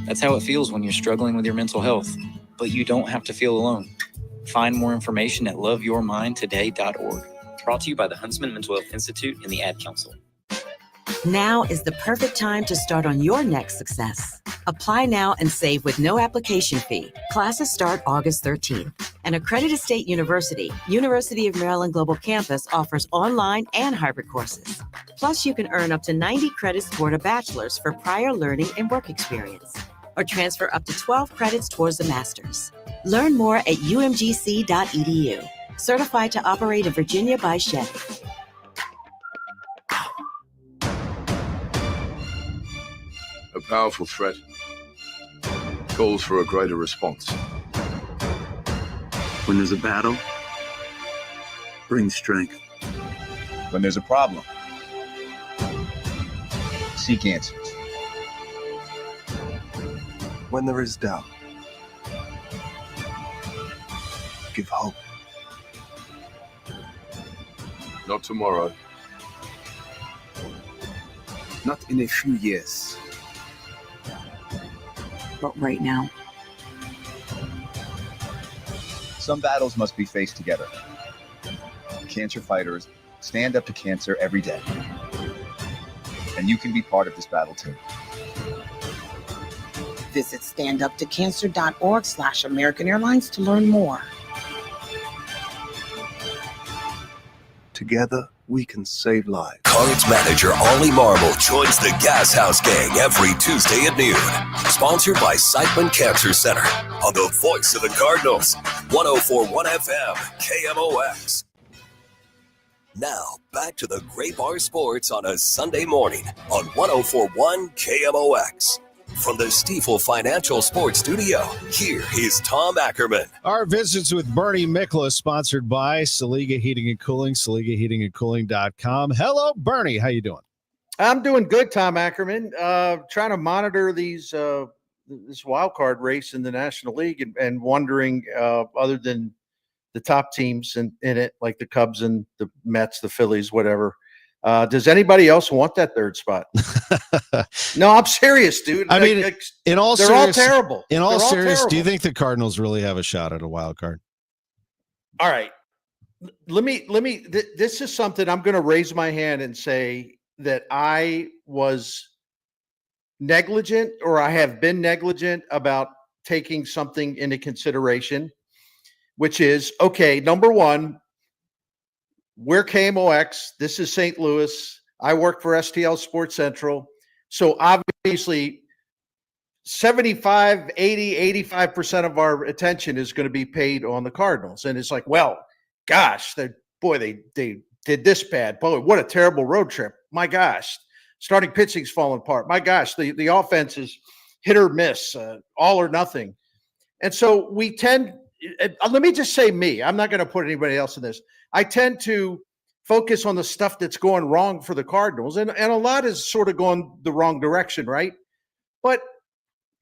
That's how it feels when you're struggling with your mental health. But you don't have to feel alone. Find more information at loveyourmindtoday.org. Brought to you by the Huntsman Mental Health Institute and the Ad Council. Now is the perfect time to start on your next success. Apply now and save with no application fee. Classes start August 13th. An accredited state university, University of Maryland Global Campus, offers online and hybrid courses. Plus, you can earn up to 90 credits toward a bachelor's for prior learning and work experience, or transfer up to 12 credits towards a master's. Learn more at umgc.edu. Certified to operate in Virginia by Chevy. A powerful threat calls for a greater response. When there's a battle, bring strength. When there's a problem, seek answers. When there is doubt, give hope. Not tomorrow. Not in a few years. But right now. Some battles must be faced together. Cancer fighters stand up to cancer every day. And you can be part of this battle too. Visit standuptocancer.org/American Airlines to learn more. Together, we can save lives. Cards manager Ollie Marble joins the Gas House Gang every Tuesday at noon. Sponsored by Siteman Cancer Center on the voice of the Cardinals, 104.1 FM, KMOX. Now, back to the Gray Bar Sports on a Sunday morning on 104.1 KMOX. From the Stifel Financial Sports Studio, here is Tom Ackerman. Our visits with Bernie Miklasz, sponsored by Saliga Heating and Cooling, SaligaHeatingandCooling.com. Hello, Bernie. How you doing? I'm doing good, Tom Ackerman. Trying to monitor this wild card race in the National League and wondering, other than the top teams in it, like the Cubs and the Mets, the Phillies, whatever, does anybody else want that third spot? No, I'm serious, dude. I mean, they're all terrible. In all seriousness, do you think the Cardinals really have a shot at a wild card? All right. This is something I'm going to raise my hand and say that I was negligent, or I have been negligent about taking something into consideration, which is, okay, number one, we're KMOX. This is St. Louis. I work for STL Sports Central. So obviously 75, 80, 85% of our attention is going to be paid on the Cardinals. And it's like, well, gosh, they did this bad. Boy, what a terrible road trip. My gosh, starting pitching's falling apart. My gosh, the offense is hit or miss, all or nothing. And so we tend, let me just say me, I'm not going to put anybody else in this. I tend to focus on the stuff that's going wrong for the Cardinals. And a lot is sort of going the wrong direction, right? But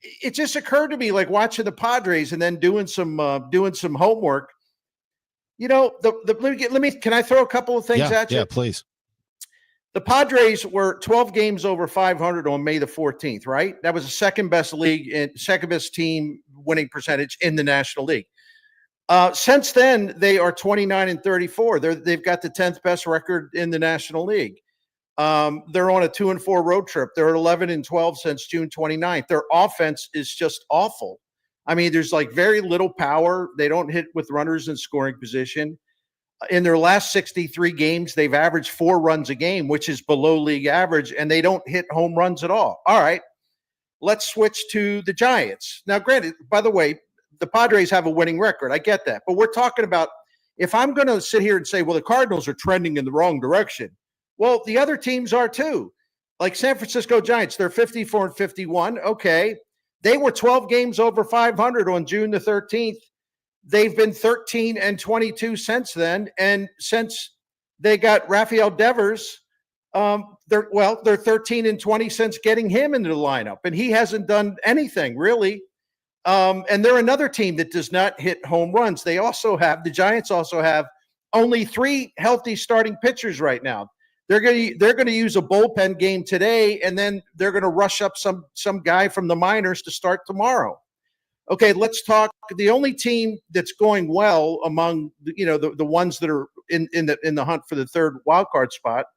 it just occurred to me, like watching the Padres and then doing some homework. Can I throw a couple of things at you? Yeah, please. The Padres were 12 games over 500 on May the 14th, right? That was the second best team winning percentage in the National League. Since then, they are 29-34. They've got the 10th best record in the National League. They're on a 2-4 road trip. They're 11-12 since June 29th. Their offense is just awful. I mean, there's like very little power. They don't hit with runners in scoring position. In their last 63 games, they've averaged 4 runs a game, which is below league average, and they don't hit home runs at all. All right, let's switch to the Giants. Now, granted, by the way, the Padres have a winning record. I get that. But we're talking about, if I'm going to sit here and say, well, the Cardinals are trending in the wrong direction, well, the other teams are too. Like San Francisco Giants, they're 54-51. Okay. They were 12 games over 500 on June the 13th. They've been 13-22 since then. And since they got Rafael Devers, they're 13-20 since getting him into the lineup. And he hasn't done anything really. And they're another team that does not hit home runs. The Giants also have only 3 healthy starting pitchers right now. They're going to use a bullpen game today, and then they're going to rush up some guy from the minors to start tomorrow. Okay, let's talk. The only team that's going well among the ones that are in the hunt for the third wild card spot,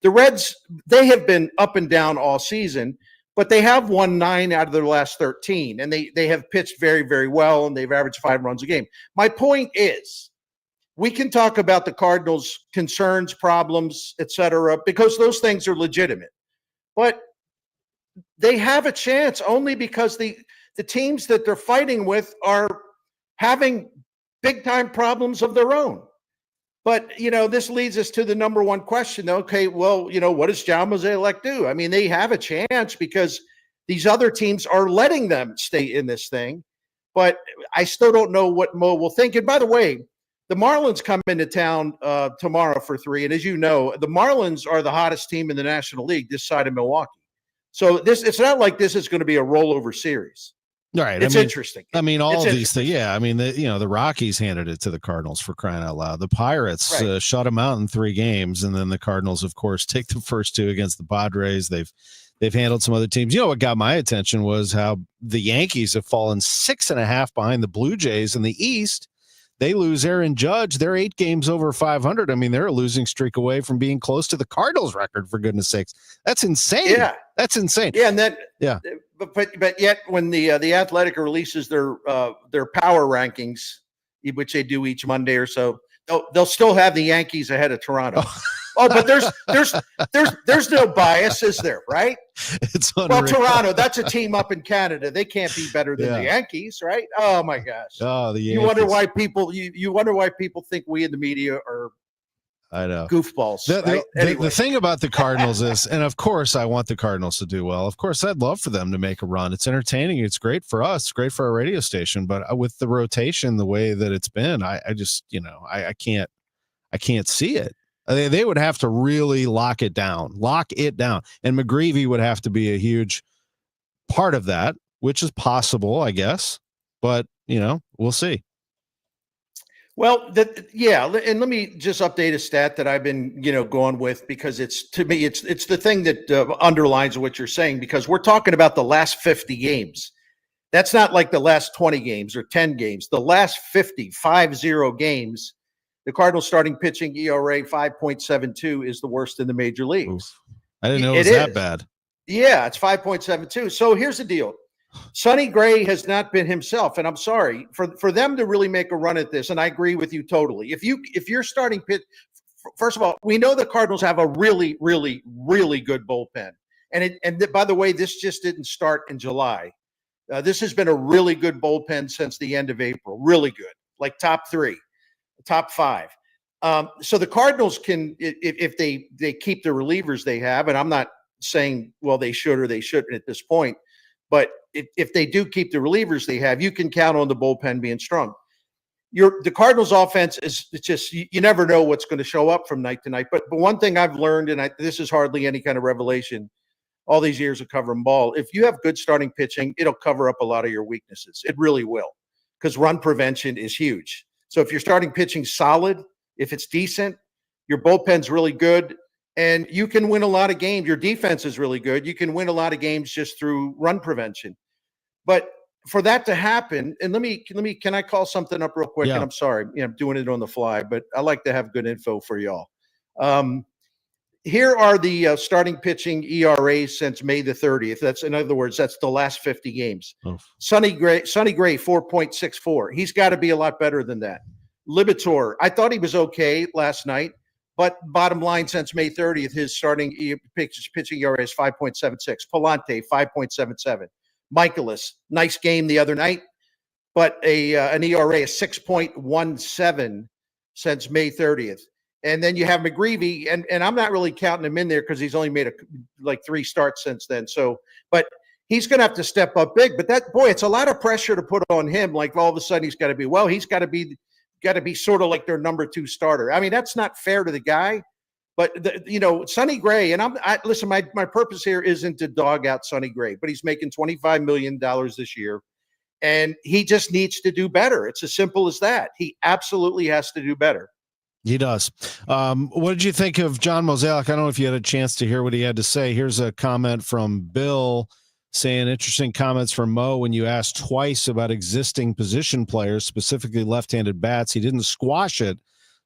the Reds. They have been up and down all season, but they have won 9 out of their last 13, and they have pitched very, very well, and they've averaged 5 runs a game. My point is, we can talk about the Cardinals' concerns, problems, etc., because those things are legitimate. But they have a chance only because the teams that they're fighting with are having big-time problems of their own. But, this leads us to the number one question. Okay, well, what does John Mozeliak do? I mean, they have a chance because these other teams are letting them stay in this thing. But I still don't know what Mo will think. And by the way, the Marlins come into town tomorrow for 3. And as you know, the Marlins are the hottest team in the National League this side of Milwaukee. So it's not like this is going to be a rollover series. Right. It's interesting. I mean, all of these things. Yeah. I mean, the Rockies handed it to the Cardinals, for crying out loud. The Pirates shut them out in 3 games. And then the Cardinals, of course, take the first 2 against the Padres. They've handled some other teams. What got my attention was how the Yankees have fallen 6.5 behind the Blue Jays in the East. They lose Aaron Judge. They're 8 games over 500. I mean, they're a losing streak away from being close to the Cardinals record, for goodness sakes. That's insane. Yeah. That's insane. Yeah. And then, but yet when the Athletic releases their power rankings, which they do each Monday or so, they'll still have the Yankees ahead of Toronto. But there's no bias, is there? Right? It's unreal. Well, Toronto, that's a team up in Canada. They can't be better than the Yankees, right? Oh my gosh. Oh, the Yankees. You wonder why people think we in the media are I know. Goofballs. The thing about the Cardinals is, and of course I want the Cardinals to do well. Of course, I'd love for them to make a run. It's entertaining. It's great for us. It's great for our radio station. But with the rotation, the way that it's been, I just, I can't see it. They would have to really lock it down. And McGreevy would have to be a huge part of that, which is possible, I guess. But, we'll see. Well, and let me just update a stat that I've been, going with, because it's the thing that underlines what you're saying, because we're talking about the last 50 games. That's not like the last 20 games or 10 games. The last 50 games, the Cardinals starting pitching ERA 5.72 is the worst in the major leagues. Oof. I didn't know it was that bad. Yeah, it's 5.72. So here's the deal. Sonny Gray has not been himself, and I'm sorry for them to really make a run at this. And I agree with you totally. If you're starting pitch, first of all, we know the Cardinals have a really, really, really good bullpen. And by the way, this just didn't start in July. This has been a really good bullpen since the end of April. Really good, like top 3, top 5. So the Cardinals can, if they keep the relievers they have, and I'm not saying, well, they should or they shouldn't at this point, but if they do keep the relievers they have, you can count on the bullpen being strong. The Cardinals offense is just, you never know what's going to show up from night to night. But one thing I've learned, and this is hardly any kind of revelation, all these years of covering ball. If you have good starting pitching, it'll cover up a lot of your weaknesses. It really will, because run prevention is huge. So if you're starting pitching solid, if it's decent, your bullpen's really good, and you can win a lot of games. Your defense is really good. You can win a lot of games just through run prevention. But for that to happen, and can I call something up real quick? Yeah. And I'm sorry, I'm doing it on the fly, but I like to have good info for y'all. Here are the starting pitching ERAs since May the 30th. That's, in other words, that's the last 50 games. Sonny Gray, 4.64. He's got to be a lot better than that. Libator, I thought he was okay last night, but bottom line, since May 30th, his starting pitching ERA is 5.76. Palante, 5.77. Miklasz, nice game the other night, but an ERA of 6.17 since May 30th. And then you have McGreevy, and I'm not really counting him in there because he's only made like 3 starts since then. So, but he's going to have to step up big. But it's a lot of pressure to put on him. Like all of a sudden he's got to be sort of like their number 2 starter. I mean, that's not fair to the guy. But Sonny Gray, and listen, my purpose here isn't to dog out Sonny Gray, but he's making $25 million this year, and he just needs to do better. It's as simple as that. He absolutely has to do better. He does. What did you think of John Mozeliak? I don't know if you had a chance to hear what he had to say. Here's a comment from Bill saying, interesting comments from Mo when you asked twice about existing position players, specifically left-handed bats. He didn't squash it.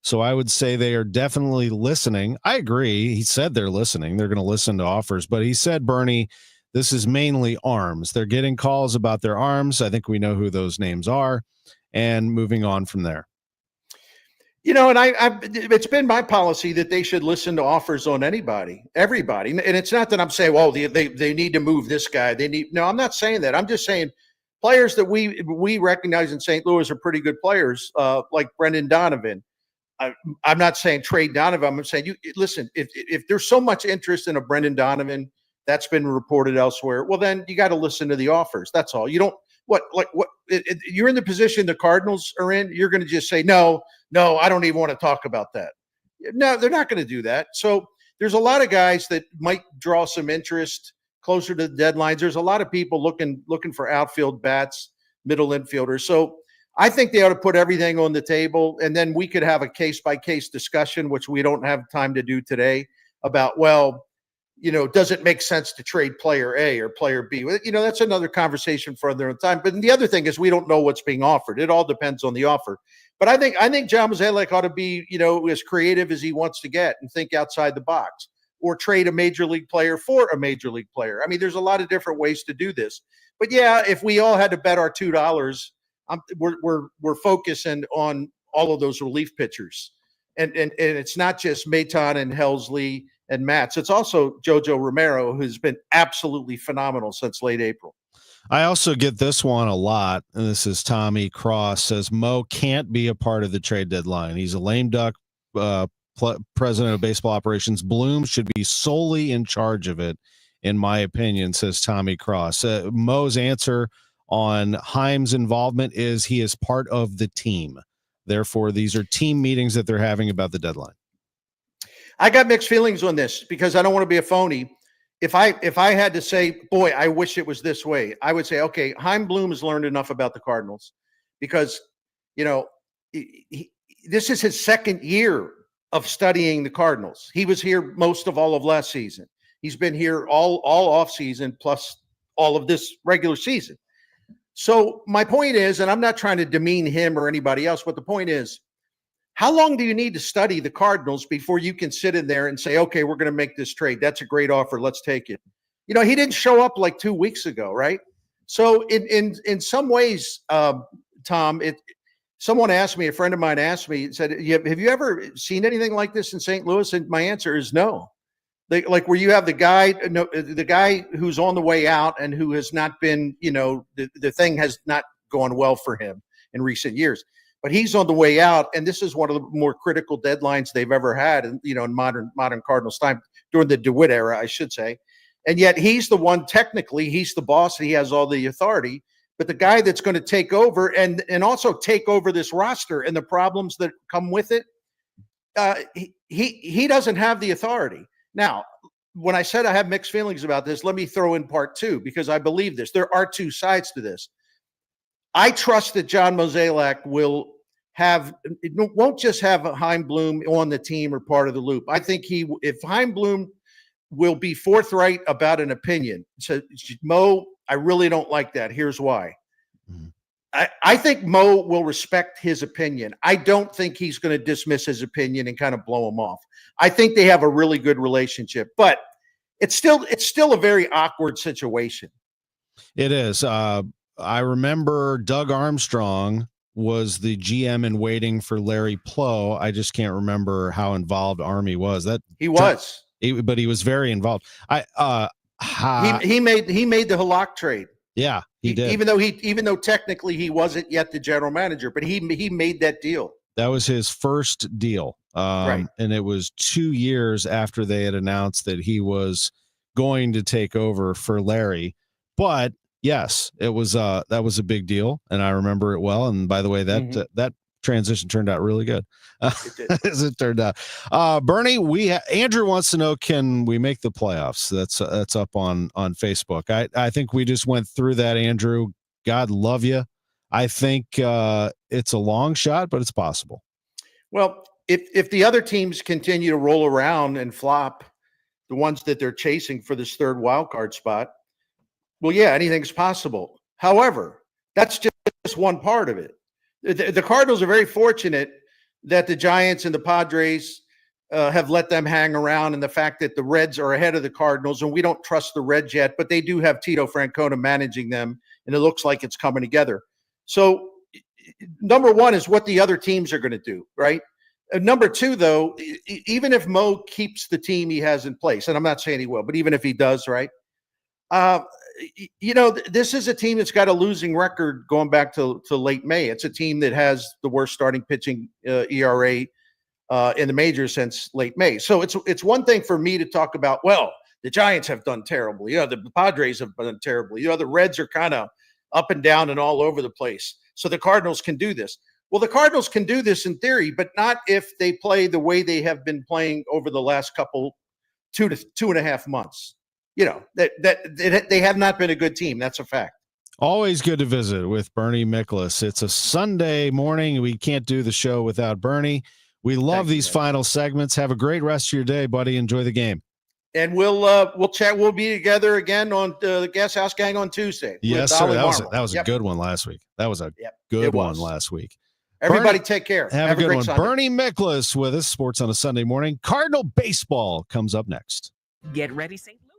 So I would say they are definitely listening. I agree. He said they're listening. They're going to listen to offers. But he said, Bernie, this is mainly arms. They're getting calls about their arms. I think we know who those names are. And moving on from there. And it's been my policy that they should listen to offers on everybody. And it's not that I'm saying, well, they need to move this guy. No, I'm not saying that. I'm just saying players that we recognize in St. Louis are pretty good players, like Brendan Donovan. I'm not saying trade Donovan. I'm saying, listen, if there's so much interest in a Brendan Donovan that's been reported elsewhere, well, then you got to listen to the offers. That's all. You don't, you're in the position the Cardinals are in. You're going to just say, no, I don't even want to talk about that. No, they're not going to do that. So there's a lot of guys that might draw some interest closer to the deadlines. There's a lot of people looking for outfield bats, middle infielders. So I think they ought to put everything on the table, and then we could have a case-by-case discussion, which we don't have time to do today, about, does it make sense to trade player A or player B? That's another conversation for another time. But the other thing is we don't know what's being offered. It all depends on the offer. But I think John Mozeliak ought to be, as creative as he wants to get and think outside the box, or trade a major league player for a major league player. I mean, there's a lot of different ways to do this. But yeah, if we all had to bet our $2, we're focusing on all of those relief pitchers, and it's not just Maton and Helsley and Matz. It's also Jojo Romero, who's been absolutely phenomenal since late April. I also get this one a lot, and this is Tommy Cross says Mo can't be a part of the trade deadline. He's a lame duck president of baseball operations. Bloom should be solely in charge of it, in my opinion, says Tommy Cross. Mo's answer on Heim's involvement is he is part of the team. Therefore, these are team meetings that they're having about the deadline. I got mixed feelings on this because I don't want to be a phony. If I had to say, boy, I wish it was this way, I would say, okay, Chaim Bloom has learned enough about the Cardinals because, this is his second year of studying the Cardinals. He was here most of all of last season. He's been here all off season plus all of this regular season. So my point is, and I'm not trying to demean him or anybody else, but the point is, how long do you need to study the Cardinals before you can sit in there and say, okay, we're going to make this trade. That's a great offer. Let's take it. He didn't show up like 2 weeks ago, right? So in some ways, Tom, a friend of mine asked me, said, have you ever seen anything like this in St. Louis? And my answer is no. Like where you have the guy who's on the way out and who has not been, the thing has not gone well for him in recent years, but he's on the way out. And this is one of the more critical deadlines they've ever had in modern Cardinals time, during the DeWitt era, I should say. And yet he's the one, technically he's the boss. He has all the authority, but the guy that's going to take over and also take over this roster and the problems that come with it, he doesn't have the authority. Now, when I said I have mixed feelings about this, let me throw in part two, because I believe this. There are two sides to this. I trust that John Mozeliak won't just have Heimblum on the team or part of the loop. I think if Heimblum will be forthright about an opinion, so Mo, I really don't like that. Here's why. I think Mo will respect his opinion. I don't think he's going to dismiss his opinion and kind of blow him off. I think they have a really good relationship, but it's still a very awkward situation. It is. I remember Doug Armstrong was the GM in waiting for Larry Plow. I just can't remember how involved Army was. He was, but he was very involved. He made the Halak trade. Yeah, he did. Even though technically he wasn't yet the general manager, but he made that deal. That was his first deal. Right. And it was 2 years after they had announced that he was going to take over for Larry. But yes, it was that was a big deal, and I remember it well. And by the way, that transition turned out really good, as it turned out. Bernie, Andrew wants to know, can we make the playoffs? That's up on Facebook. I think we just went through that, Andrew. God love you. I think it's a long shot, but it's possible. Well, if the other teams continue to roll around and flop, the ones that they're chasing for this third wild card spot, well, yeah, anything's possible. However, that's just one part of it. The Cardinals are very fortunate that the Giants and the Padres have let them hang around, and the fact that the Reds are ahead of the Cardinals, and we don't trust the Reds yet, but they do have Tito Francona managing them, and it looks like it's coming together. So number one is what the other teams are going to do, right? Number two, though, even if Mo keeps the team he has in place, and I'm not saying he will, but even if he does, right? This is a team that's got a losing record going back to late May. It's a team that has the worst starting pitching ERA in the majors since late May. So it's one thing for me to talk about, well, the Giants have done terribly. The Padres have done terribly. The Reds are kind of up and down and all over the place. So the Cardinals can do this. Well, the Cardinals can do this in theory, but not if they play the way they have been playing over the last couple 2 to 2.5 months. That they have not been a good team. That's a fact. Always good to visit with Bernie Miklasz. It's a Sunday morning. We can't do the show without Bernie. We love these final segments. Have a great rest of your day, buddy. Enjoy the game. And we'll chat. We'll be together again on the Gas House Gang on Tuesday. Yes, sir. That was a good one last week. That was a good one last week. Everybody take care. Have a good one. Sunday. Bernie Miklasz with us. Sports on a Sunday morning. Cardinal baseball comes up next. Get ready, St. Louis.